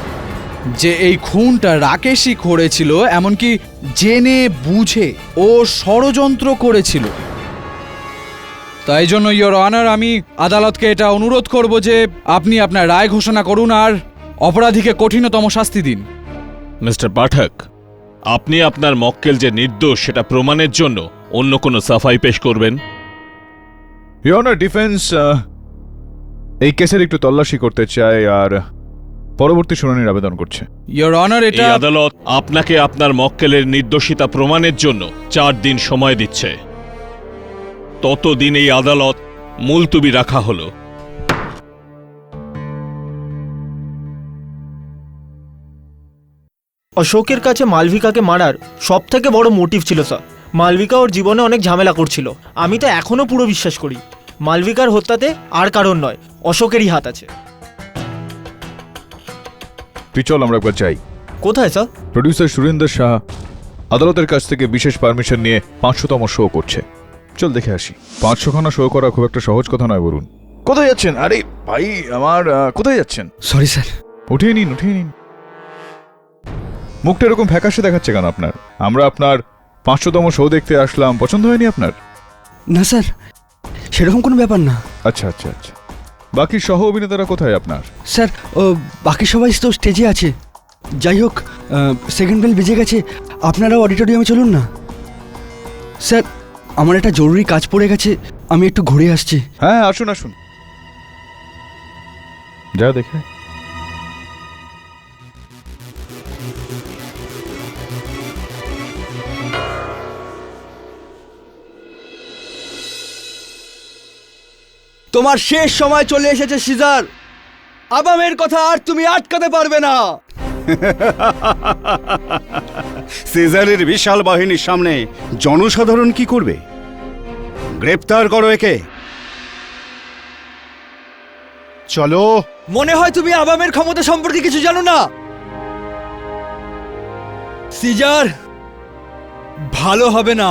যে এই খুনটা রাকেশই করেছিল, এমনকি জেনে বুঝে ও ষড়যন্ত্র করেছিল। তাই জন্য ইয়োর অনার আমি আদালতকে এটা অনুরোধ করব যে আপনি আপনার রায় ঘোষণা করুন আর অপরাধীকে কঠিনতম শাস্তি দিন। মিস্টার পাঠক, আপনি আপনার মক্কেল যে নির্দোষ সেটা প্রমাণের জন্য অন্য কোনো সাফাই পেশ করবেন? ইয়োর অনার, ডিফেন্স এই কেসের একটু তল্লাশি করতে চায় আর পরবর্তী শুনানির আবেদন করছে। ইয়োর অনার, এটা এই আদালত আপনাকে আপনার মক্কেলের নির্দোষিতা প্রমাণের জন্য 4 দিন সময় দিচ্ছে। ততদিন এই আদালত মুলতুবি রাখা হলো। অশোকের কাছে মালবিকাকে মারার সব থেকে বড় মোটিভ ছিল স্যার। মালবিকা ওর জীবনে অনেক ঝামেলা করছিল। আমি তো এখনো পুরো বিশ্বাস করি মালবিকার হত্যাতে আর কারণ নয়, অশোকেরই হাত আছে। তুই চল, আমরা একবার চাই। কোথায় স্যার? প্রডিউসার সুরিন্দর শাহ আদালতের কাছ থেকে বিশেষ পারমিশন নিয়ে 500তম শো করছে। চল দেখে আসি। 500খানা শো করা খুব একটা সহজ কথা নয় বলুন। কোথায় যাচ্ছেন? আরে ভাই আমার, কোথায় যাচ্ছেন? Sorry sir. উঠিয়ে নিন, উঠিয়ে নিন। মুখটা এরকম ফ্যাকাশে দেখাচ্ছে কেন আপনার? আমরা আপনার 500তম শো দেখতে আসলাম, পছন্দ হয়নি আপনার? না স্যার, সেরকম কোনো ব্যাপার না। আচ্ছা আচ্ছা আচ্ছা, বাকি সহ অভিনেতারা কোথায় আপনার? স্যার, বাকি সবাই তো স্টেজে আছে। যাই হোক, সেকেন্ড বেল বেজে গেছে, আপনারাও অডিটোরিয়ামে চলুন না। স্যার, আমার একটা জরুরি কাজ পড়ে গেছে, আমি একটু ঘুরে আসছি। হ্যাঁ, আসুন আসুন, যা দেখে। তোমার শেষ সময় চলে এসেছে সিজার। আবামের কথা আর তুমি আটকাতে পারবে না। সিজারের বিশাল বাহিনীর সামনে জনসাধারণ কি করবে? গ্রেপ্তার করো একে। চলো। মনে হয় তুমি আবামের ক্ষমতা সম্পর্কে কিছু জানো না। সিজার, ভালো হবে না।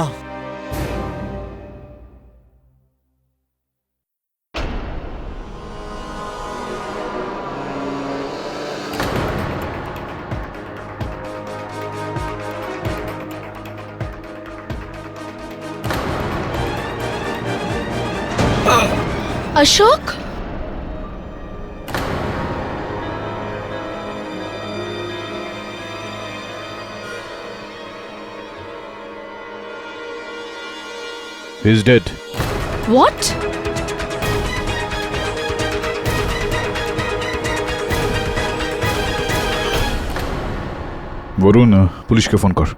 Ashok, He's dead. What? Varun, পুলিশকে ফোন কর।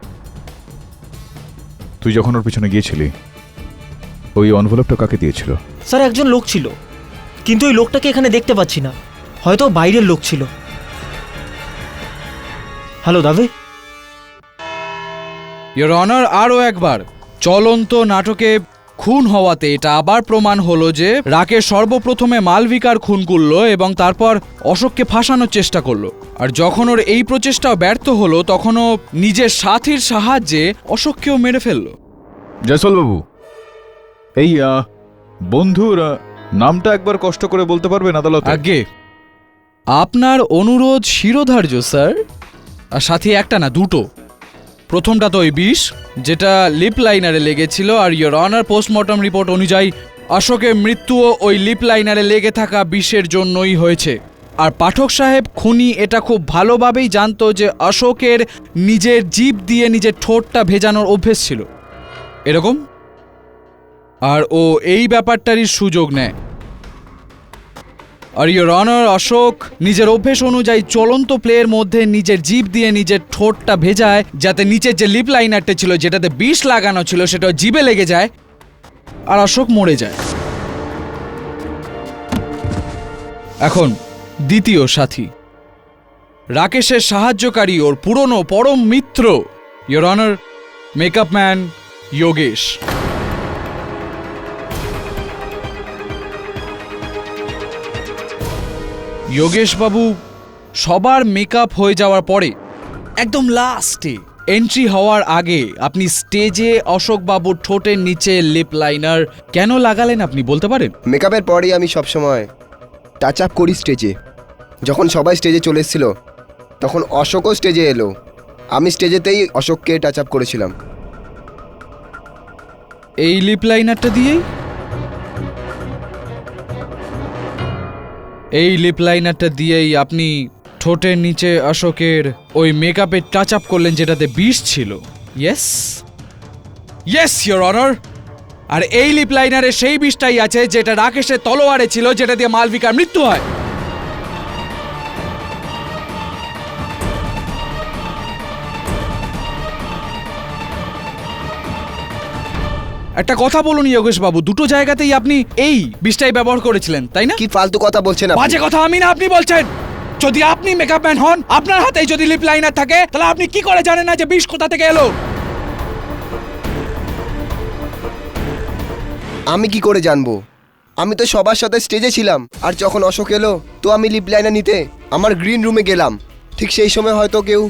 তুই যখন ওর পিছনে গিয়েছিলি, ওই এনভেলপটা কাকে দিয়েছিল? স্যার, একজন লোক ছিল, কিন্তু ওই লোকটাকে এখানে দেখতে পাচ্ছি না। হয়তো বাইরের লোক ছিল। হ্যালো দাবে। ইয়োর অনার, আরও একবার চলন্ত নাটকে খুন হওয়াতে এটা আবার প্রমাণ হলো যে রাকেশ সর্বপ্রথমে মালবিকার খুন করলো এবং তারপর অশোককে ফাঁসানোর চেষ্টা করলো। আর যখন ওর এই প্রচেষ্টাও ব্যর্থ হলো, তখন ও নিজের সাথীর সাহায্যে অশোককেও মেরে ফেললো। জয়সল বাবু, এই বন্ধুর নামটা একবার কষ্ট করে বলতে পারবেন আদালতে? আগে আপনার অনুরোধ শিরোধার্য স্যার। আর সাথে একটা না, দুটো। প্রথমটা তো ওই বিষ, যেটা লিপ লাইনারে লেগেছিল, আর ইয়োর অনার পোস্টমর্টম রিপোর্ট অনুযায়ী অশোকের মৃত্যুও ওই লিপ লাইনারে লেগে থাকা বিষের জন্যই হয়েছে। আর পাঠক সাহেব খুনি এটা খুব ভালোভাবেই জানতো যে অশোকের নিজের জিভ দিয়ে নিজের ঠোঁটটা ভেজানোর অভ্যেস ছিল এরকম, আর ও এই ব্যাপারটারই সুযোগ নেয়। আর ইয়োর অনার, অশোক নিজের অভ্যেস অনুযায়ী চলন্ত প্লেয়ের মধ্যে নিজের জিভ দিয়ে নিজের ঠোঁটটা ভেজায়, যাতে নিচের যে লিপ লাইনারটা ছিল, যেটাতে বিষ লাগানো ছিল, সেটা জিভে লেগে যায় আর অশোক মরে যায়। এখন দ্বিতীয় সাথী, রাকেশের সাহায্যকারী, ওর পুরনো পরম মিত্র, your honour, makeup man Yogesh. Yogesh বাবু সবার মেকআপ হয়ে যাওয়ার পরে একদম লাস্টে এন্ট্রি হওয়ার আগে আপনি স্টেজে অশোক বাবুর ঠোঁটের নিচে লিপ লাইনার কেন লাগালেন আপনি বলতে পারেন? মেকআপের পরেই আমি সবসময় টাচ আপ করি স্টেজে। যখন সবাই স্টেজে চলে এসেছিল তখন অশোকও স্টেজে এলো, আমি স্টেজেতেই অশোককে টাচ আপ করেছিলাম। এই লিপ লাইনারটা দিয়েই? এই লিপ লাইনারটা দিয়েই আপনি ঠোঁটের নিচে অশোকের ওই মেকআপে টাচ আপ করলেন যেটাতে বিষ ছিল। Yes yes your honour. আর এই লিপ লাইনারে সেই বিষটাই আছে যেটা রাকেশের তলোয়ারে ছিল, যেটা দিয়ে মালবিকার মৃত্যু হয়। একটা কথা বলুন যোগেশ বাবু, দুটো জায়গাতেই আপনি এই বিষটাই ব্যবহার করেছিলেন, তাই না? কি ফালতু কথা বলছেন আপনি? বাজে কথা আমি না, আপনি বলছেন। যদি আপনি মেকআপ ম্যান হন, আপনার হাতেই যদি লিপ লাইনার থাকে, তাহলে আপনি কি করে জানেন না যে বিষ কোথা থেকে এলো? আমি কি করে জানবো? আমি তো সবার সাথে স্টেজে ছিলাম, আর যখন অশোক এলো তো আমি লিপ লাইনার নিতে আমার গ্রিন রুমে গেলাম। ঠিক সেই সময় হয়তো কেউ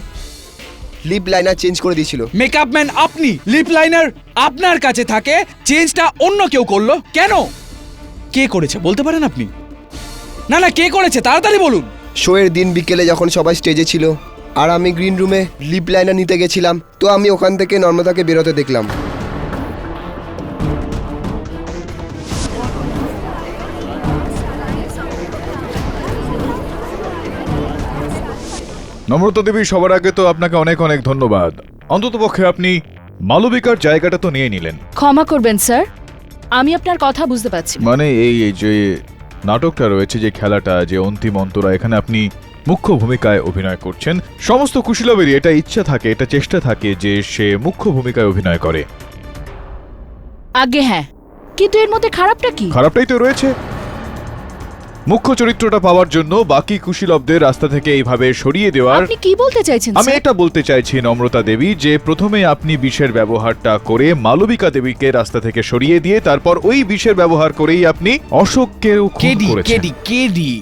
লিপ লাইনার চেঞ্জ করে দিয়েছিল। মেকআপ ম্যান আপনি, লিপ লাইনার আপনার কাছে থাকে, চেঞ্জটা অন্য কেউ করলো কেন? কে করেছে বলতে পারেন আপনি? না না, কে করেছে তাড়াতাড়ি বলুন। শোয়ের দিন বিকেলে যখন সবাই স্টেজে ছিল আর আমি গ্রিন রুমে লিপ লাইনার নিতে গেছিলাম, তো আমি ওখান থেকে নর্মদাকে বেরোতে দেখলাম। নম্রতা দেবী, সবার আগে তো আপনাকে অনেক অনেক ধন্যবাদ। অন্ততপক্ষে আপনি মালবিকার জায়গাটা তো নিয়ে নিলেন। ক্ষমা করবেন স্যার, আমি আপনার কথা বুঝতে পারছি। মানে এই যে নাটকটা রয়েছে, যে খেলাটা, যে অন্তিম অন্তরা, এখানে আপনি মুখ্য ভূমিকায় অভিনয় করছেন। সমস্ত কুশীলবেরই এটা ইচ্ছা থাকে, এটা চেষ্টা থাকে যে সে মুখ্য ভূমিকায় অভিনয় করে। আগে হ্যাঁ, কিন্তু এর মধ্যে খারাপটা কি? খারাপটাই তো রয়েছে। মুখ্য চরিত্রটা পাওয়ার জন্য বাকি কুশীলবদের রাস্তা থেকে এইভাবে সরিয়ে দেওয়ার। আপনি কি বলতে চাইছেন? আমি এটা বলতে চাইছি নম্রতা দেবী, যে প্রথমে আপনি বিষের ব্যবহারটা করে মালবিকা দেবীকে রাস্তা থেকে সরিয়ে দিয়ে তারপর ওই বিষের ব্যবহার করেই আপনি অশোককেও খুন করেছেন। কেডি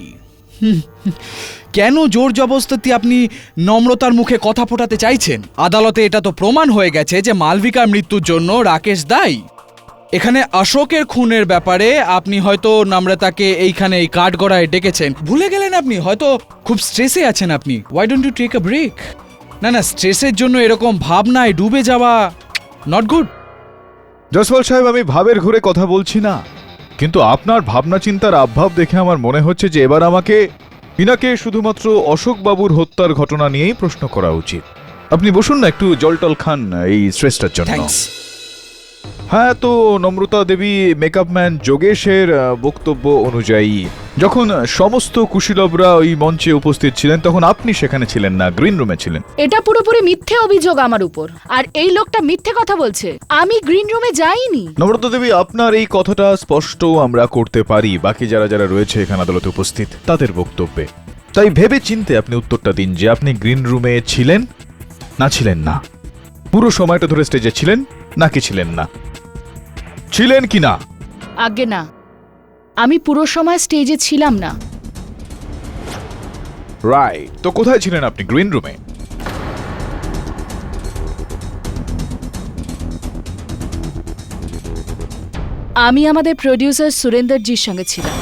কেন জোর জবরদস্তি আপনি নম্রতার মুখে কথা ফোটাতে চাইছেন? আদালতে এটা তো প্রমাণ হয়ে গেছে যে মালবিকার মৃত্যুর জন্য রাকেশ দায়ী। এখানে অশোকের খুনের ব্যাপারে আপনি হয়তো নম্রতাকে এইখানে এই কাঠগড়ায় ডেকেছেন, ভুলে গেলেন আপনি, হয়তো খুব স্ট্রেসে আছেন আপনি। Why don't you take a break? না না, স্ট্রেসের জন্য এরকম ভাবনায় ডুবে যাওয়া নট গুড। জসওয়াল সাহেব, আমি ভাবের ঘুরে কথা বলছি না, কিন্তু আপনার ভাবনা চিন্তার আবভাব দেখে আমার মনে হচ্ছে যে এবার আমাকে ইনাকে শুধুমাত্র অশোক বাবুর হত্যার ঘটনা নিয়েই প্রশ্ন করা উচিত। আপনি বসুন না, একটু জলটল খান এই স্ট্রেসটার জন্য। হ্যাঁ, তো নম্রতা দেবী, মেকআপ ম্যান যোগেশের বক্তব্য অনুযায়ী যখন সমস্ত কুশীলবরা ওই মঞ্চে উপস্থিত ছিলেন তখন আপনি সেখানে ছিলেন না, গ্রিন রুমে ছিলেন। এটা পুরোপুরি মিথ্যে অভিযোগ আমার উপর, আর এই লোকটা মিথ্যে কথা বলছে। আমি গ্রিন রুমে যাইনি। নম্রতা দেবী, আপনার এই কথাটা স্পষ্ট আমরা করতে পারি বাকি যারা যারা রয়েছে এখানে আদালতে উপস্থিত তাদের বক্তব্যে। তাই ভেবে চিনতে আপনি উত্তরটা দিন যে আপনি গ্রিন রুমে ছিলেন না ছিলেন না, পুরো সময়টা ধরে স্টেজে ছিলেন নাকি ছিলেন না, ছিলেন কি না? আগে না, আমি পুরো সময় স্টেজে ছিলাম না। রাইট, তো কোথায় ছিলেন আপনি? গ্রিন রুমে। আমি আমাদের প্রোডিউসার সুরেন্দ্রজির সঙ্গে ছিলাম।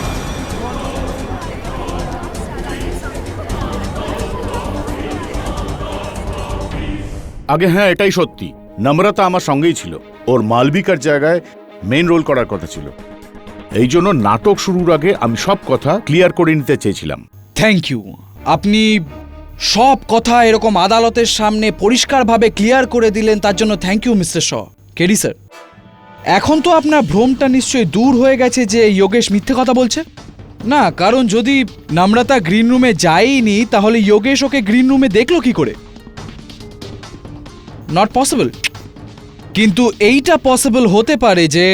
আগে হ্যাঁ, এটাই সত্যি, নম্রতা আমার সঙ্গেই ছিল। ওর মালবিকার জায়গায় মেন রোল করার কথা ছিল, এই জন্য নাটক শুরুর আগে আমি সব কথা ক্লিয়ার করে নিতে চেয়েছিলাম। থ্যাংক ইউ, আপনি সব কথা এরকম আদালতের সামনে পরিষ্কারভাবে ক্লিয়ার করে দিলেন, তার জন্য thank you mister Shaw. KD sir, এখন তো আপনার ভ্রমটা নিশ্চয়ই দূর হয়ে গেছে যে যোগেশ মিথ্যে কথা বলছে না, কারণ যদি নম্রতা গ্রিন রুমে যায়নি তাহলে যোগেশ ওকে গ্রিন রুমে দেখলো কি করে? Not possible. কিন্তু এইটা পসিবল হতে পারে যে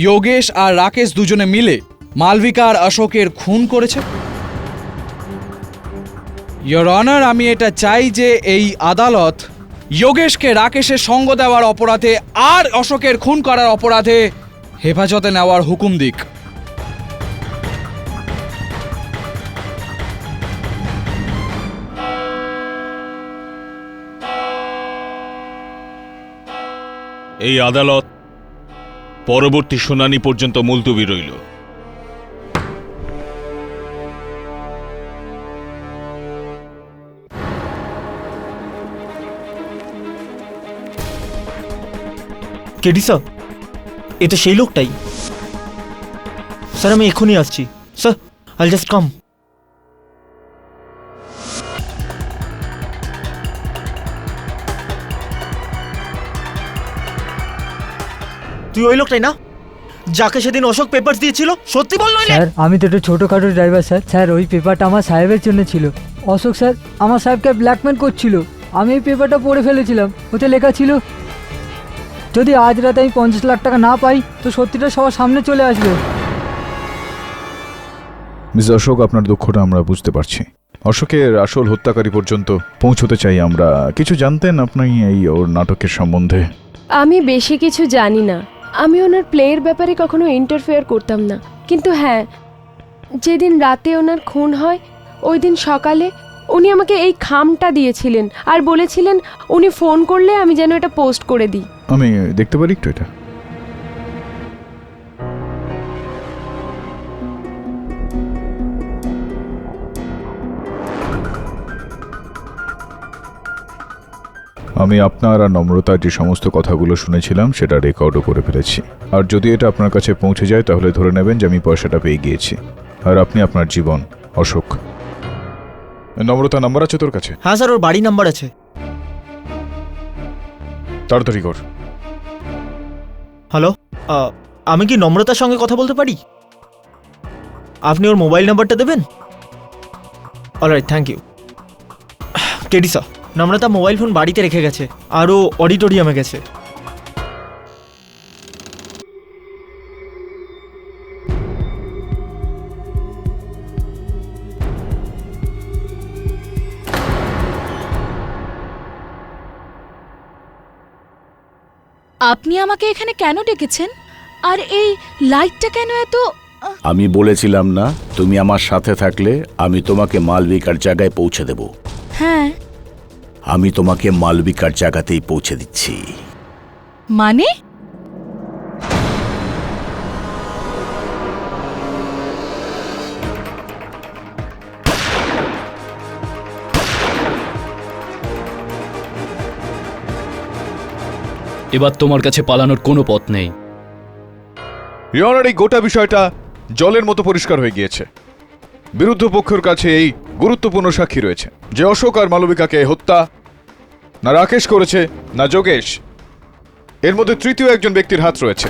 যোগেশ আর রাকেশ দুজনে মিলে মালবিকা আর অশোকের খুন করেছে। ইয়োর অনার, আমি এটা চাই যে এই আদালত যোগেশকে রাকেশের সঙ্গ দেওয়ার অপরাধে আর অশোকের খুন করার অপরাধে হেফাজতে নেওয়ার হুকুম দিক। এই আদালত পরবর্তী শুনানি পর্যন্ত মুলতবি রইল। কেডি স্যার, এ তো সেই লোকটাই। স্যার আমি এক্ষুনি আসছি। স্যার আইল জাস্ট কাম। তুই ওই লোকটাই না যাকে সেদিন অশোক পেপারস দিয়েছিল? সত্যি বল নইলে। স্যার আমি তো একটু ছোটোখাটো ড্রাইভার স্যার। স্যার ওই পেপারটা আমার সাহেবের জন্য ছিল। অশোক স্যার আমার সাহেবকে ব্ল্যাকমেল করছিল। আমি এই পেপারটা পড়ে ফেলেছিলাম। ওতে লেখা ছিল যদি আজ রাতে আমি 50 লাখ টাকা না পাই তো সত্যিটা সবার সামনে চলে আসবে। মিস অশোক, আপনার দুঃখটা আমরা বুঝতে পারছি। অশোকের আসল হত্যাকারী পর্যন্ত পৌঁছতে চাই আমরা। কিছু জানতেন আপনি এই ওর নাটকের সম্বন্ধে? আমি বেশি কিছু জানি না। আমি ওনার প্লেয়ের ব্যাপারে কখনো ইন্টারফেয়ার করতাম না। কিন্তু হ্যাঁ, যেদিন রাতে ওনার খুন হয় ওই দিন সকালে উনি আমাকে এই খামটা দিয়েছিলেন আর বলেছিলেন উনি ফোন করলে আমি যেন এটা পোস্ট করে দিই। আমি দেখতে পারি একটু এটা? আমি আপনার আর নম্রতার যে সমস্ত কথাগুলো শুনেছিলাম সেটা রেকর্ডও করে ফেলেছি। আর যদি এটা আপনার কাছে পৌঁছে যায় তাহলে ধরে নেবেন যে আমি পয়সাটা পেয়ে গিয়েছি আর আপনি আপনার জীবন। অশোক, নম্রতা নাম্বার আছে তোর কাছে? হ্যাঁ স্যার, ওর বাড়ি নাম্বার আছে। তাড়াতাড়ি কর। হ্যালো, আমি কি নম্রতার সঙ্গে কথা বলতে পারি? আপনি ওর মোবাইল নাম্বারটা দেবেন? Alright, thank you. KD sir, Namrata mobile phone বাড়িতে রেখে গেছে আর ও অডিটোরিয়ামে গেছে। আপনি আমাকে এখানে কেন ডেকেছেন? আর এই লাইটটা কেন এত? আমি বলেছিলাম না তুমি আমার সাথে থাকলে আমি তোমাকে মালবিকার জায়গায় পৌঁছে দেব। হ্যাঁ, আমি তোমাকে মালবিকার জায়গাতেই পৌঁছে দিচ্ছি। মানে? এবার তোমার কাছে পালানোর কোনো পথ নেই। ইয়নার এই গোটা বিষয়টা জলের মতো পরিষ্কার হয়ে গিয়েছে। বিরুদ্ধ পক্ষের কাছে এই গুরুত্বপূর্ণ সাক্ষী রয়েছে যে অশোক আর মালবিকাকে হত্যা না রাকেশ করেছে না যোগেশ। এর মধ্যে তৃতীয় একজন ব্যক্তির হাত রয়েছে।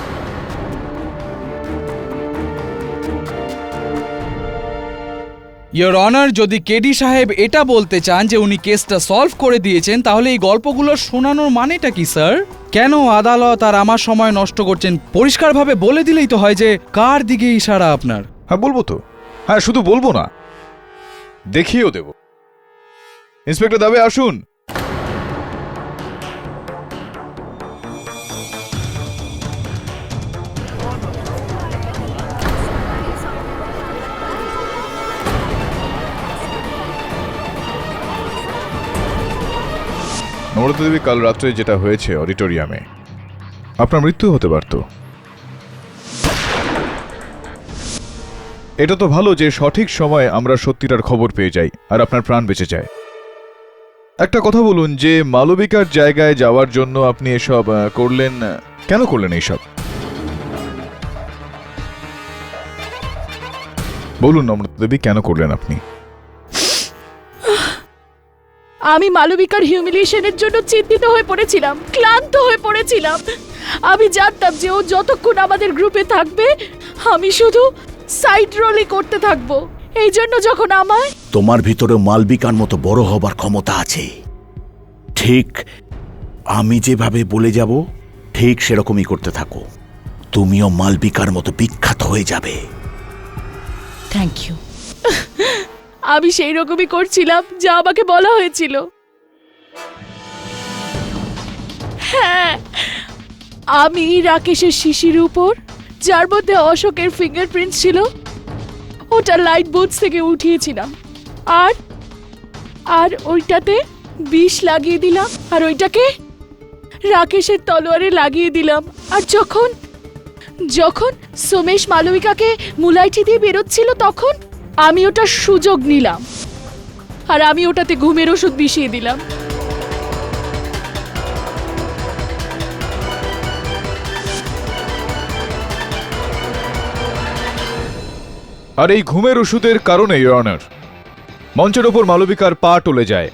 ইয়োর অনার, যদি কেডি সাহেব এটা বলতে চান যে উনি কেসটা সলভ করে দিয়েছেন তাহলে এই গল্পগুলো শোনানোর মানেটা কি স্যার? কেন আদালত আর আমার সময় নষ্ট করছেন? পরিষ্কারভাবে বলে দিলেই তো হয় যে কার দিকে ইশারা আপনার। হ্যাঁ বলবো তো। হ্যাঁ, শুধু বলবো না, দেখিয়েও দেব। ইন্সপেক্টর দাবে আসুন। নম্রতা দেবী, কাল রাত্রে যেটা হয়েছে অডিটোরিয়ামে, আপনার মৃত্যু হতে পারত। এটা তো ভালো যে সঠিক সময়ে আমরা সত্যিটার খবর পেয়ে যাই আর আপনার প্রাণ বেঁচে যায়। একটা কথা বলুন, যে মালবিকার জায়গায় যাওয়ার জন্য আপনি এসব করলেন, কেন করলেন এইসব? বলুন নম্রতা দেবী, কেন করলেন আপনি? আমি মালবিকার হিউমিলিয়েশনের জন্য চিন্তিত হয়ে পড়েছিলাম, ক্লান্ত হয়ে পড়েছিলাম। আমি জানতাম যে ও যতক্ষণ আমাদের গ্রুপে থাকবে আমি শুধু সাইড রোলই করতে থাকবো। এই জন্য যখন আমায় তোমার ভিতরে মালবিকার মতো বড় হবার ক্ষমতা আছে। ঠিক আমি যেভাবে বলে যাব ঠিক সেরকমই করতে থাকো, তুমিও মালবিকার মতো বিখ্যাত হয়ে যাবে। Thank you. আমি সেই রকমই করছিলাম যা আমাকে বলা হয়েছিল। হ্যাঁ, আমি রাকেশের শিশির উপর, যার মধ্যে অশোকের ফিঙ্গারপ্রিন্ট ছিল, ওটা লাইট বোর্ডস থেকে উঠিয়েছিলাম আর ওইটাতে বিষ লাগিয়ে দিলাম আর ওইটাকে রাকেশের তলোয়ারে লাগিয়ে দিলাম। আর যখন যখন সোমেশ মালবিকাকে মুলাইঠি দিয়ে বেরোচ্ছিল তখন আমি ওটা সুযোগ নিলাম আর আমি ওটাতে ঘুমের ওষুধ মিশিয়ে দিলাম। আর এই ঘুমের ওষুধের কারণে ইওর অনার মঞ্চের ওপর মালবিকার পা টলে যায়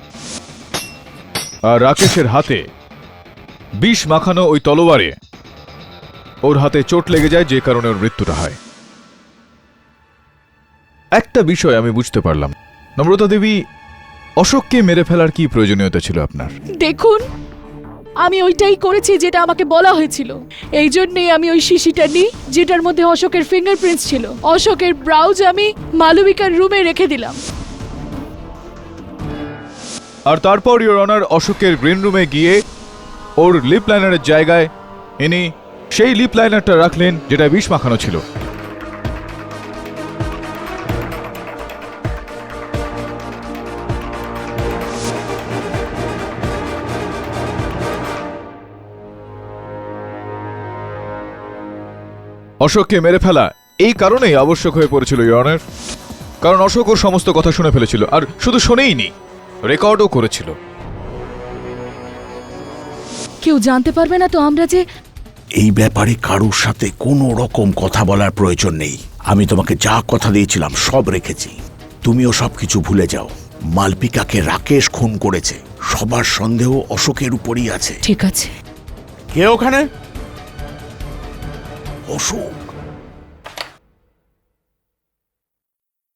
আর রাকেশের হাতে বিষ মাখানো ওই তলোয়ারে ওর হাতে চোট লেগে যায়, যে কারণে ওর মৃত্যুটা হয়। একটা বিষয় আমি বুঝতে পারলাম, নম্রতা দেবী, অশোককে মেরে ফেলার কি প্রয়োজনীয়তা ছিল আপনার? দেখুন, আমি ওইটাই করেছি যেটা আমাকে বলা হয়েছিল। এই জন্যই আমি ওই শিশিটা নিই যেটার মধ্যে অশোকের ফিঙ্গারপ্রিন্টস ছিল। অশোকের ব্রাউজ আমি মালবিকার রুমে রেখে দিলাম। আর তারপর ইওর অনার অশোকের গ্রিন রুমে গিয়ে ওর লিপ লাইনারের জায়গায় ইনি সেই লিপ লাইনারটা রাখলেন যেটা বিষ মাখানো ছিল। অশোককে মেরে ফেলা এই কারণেই আবশ্যক হয়ে পড়েছিল ইওর অনার, কারণ অশোক ওর সমস্ত কথা শুনে ফেলেছিল, আর শুধু শোনেইনি, রেকর্ডও করেছিল। কেউ জানতে পারবে না তো আমরা যে এই ব্যাপারে কারোর সাথে কোনো রকম কথা বলার প্রয়োজন নেই। আমি তোমাকে যা কথা দিয়েছিলাম সব রেখেছি। তুমিও সবকিছু ভুলে যাও। মালবিকাকে রাকেশ খুন করেছে, সবার সন্দেহ অশোকের উপরই আছে। ঠিক আছে। কে ওখানে? অশোক।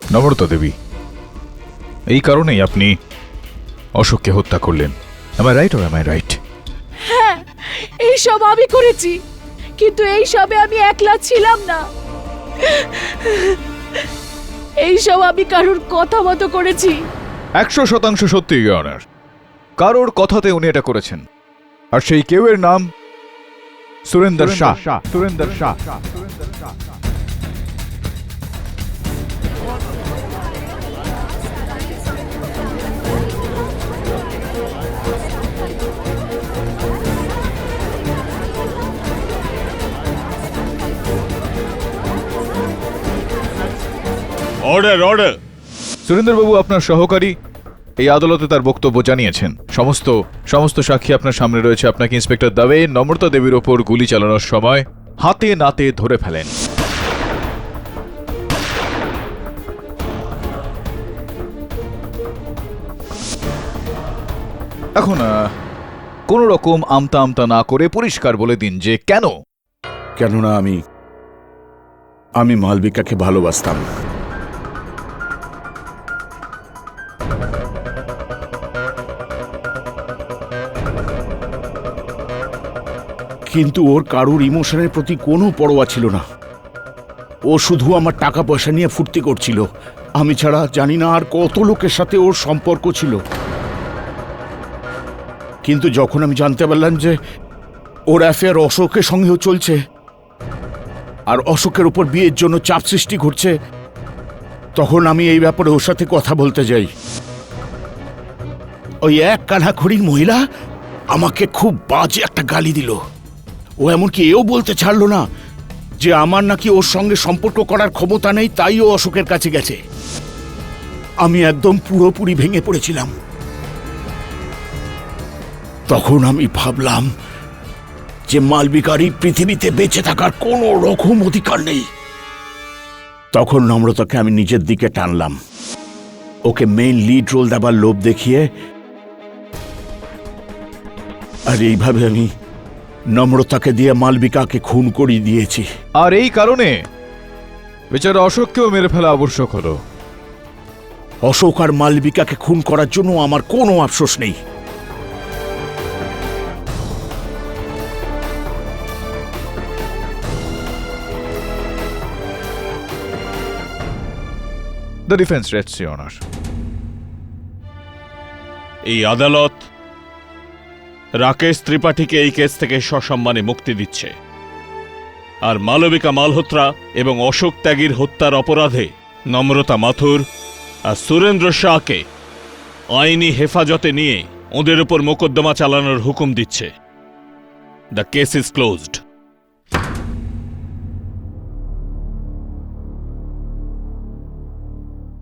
নম্রতা দেবী, এই কারণেই আপনি অশোককে হত্যা করলেন। am I right or am I right? হ্যাঁ, এইসব আমি করেছি, কিন্তু এইসবে আমি একলা ছিলাম না। এইসব আমি কারোর কথা মতো করেছি। 100% সত্যি ইওর অনার, কারোর কথাতে উনি এটা করেছেন। আর সেই কেউয়ের নাম সুরেন্দর শাহ। সুরেন্দর শাহ। Order order. সুরেন্দ্রবাবু, আপনার সহকারী এই আদালতে তার বক্তব্য জানিয়েছেন। সমস্ত সাক্ষী আপনার সামনে রয়েছে। আপনাকে ইন্সপেক্টর দাবে নম্রতা দেবীর ওপর গুলি চালানোর সময় হাতে নাতে ধরে ফেলেন। এখন কোন রকম আমতা আমতা না করে পরিষ্কার বলে দিন যে কেন। কেননা আমি মালবিকাকে ভালোবাসতাম। কিন্তু ওর কারুর ইমোশনের প্রতি কোনো পরোয়া ছিল না। ও শুধু আমার টাকা পয়সা নিয়ে ফুর্তি করছিল। আমি ছাড়া জানি না আর কত লোকের সাথে ওর সম্পর্ক ছিল। কিন্তু যখন আমি জানতে পারলাম যে ওর অ্যাফেয়ার অশোকের সঙ্গেও চলছে আর অশোকের উপর বিয়ের জন্য চাপ সৃষ্টি করছে, তখন আমি এই ব্যাপারে ওর সাথে কথা বলতে যাই। ওই এক কানাখড়ির মহিলা আমাকে খুব বাজে একটা গালি দিল। ও এমনকি এও বলতে ছাড়লো না যে আমার নাকি ওর সঙ্গে সম্পর্ক করার ক্ষমতা নেই, তাই ও অশোকের কাছে গেছে। আমি একদম পুরোপুরি ভেঙে পড়েছিলাম। তখন আমি ভাবলাম যে মালবিকারই পৃথিবীতে বেঁচে থাকার কোনো রকম অধিকার নেই। তখন নম্রতাকে আমি নিজের দিকে টানলাম, ওকে মেইন লিড রোল দেবার লোভ দেখিয়ে। আর এইভাবে আমি নম্রতাকে দিয়ে মালবিকাকে খুন করিয়ে দিয়েছি। আর এই কারণে বেচারা অশোককেও মেরে ফেলা আবশ্যক হলো। অশোক আর মালবিকাকে খুন করার জন্য আমার কোনো আফসোস নেই। The defense rests, Your Honor. এই আদালত রাকেশ ত্রিপাঠীকে এই কেস থেকে সসম্মানে মুক্তি দিচ্ছে, আর মালবিকা মালহোত্রা এবং অশোক ত্যাগীর হত্যার অপরাধে নম্রতা মাথুর আর সুরেন্দ্র শাহকে আইনি হেফাজতে নিয়ে ওদের উপর মোকদ্দমা চালানোর হুকুম দিচ্ছে। The case is closed.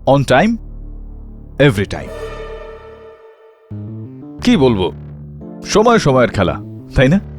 On time, every time. কি বলবো, সময় সময়ের খেলা, তাই না?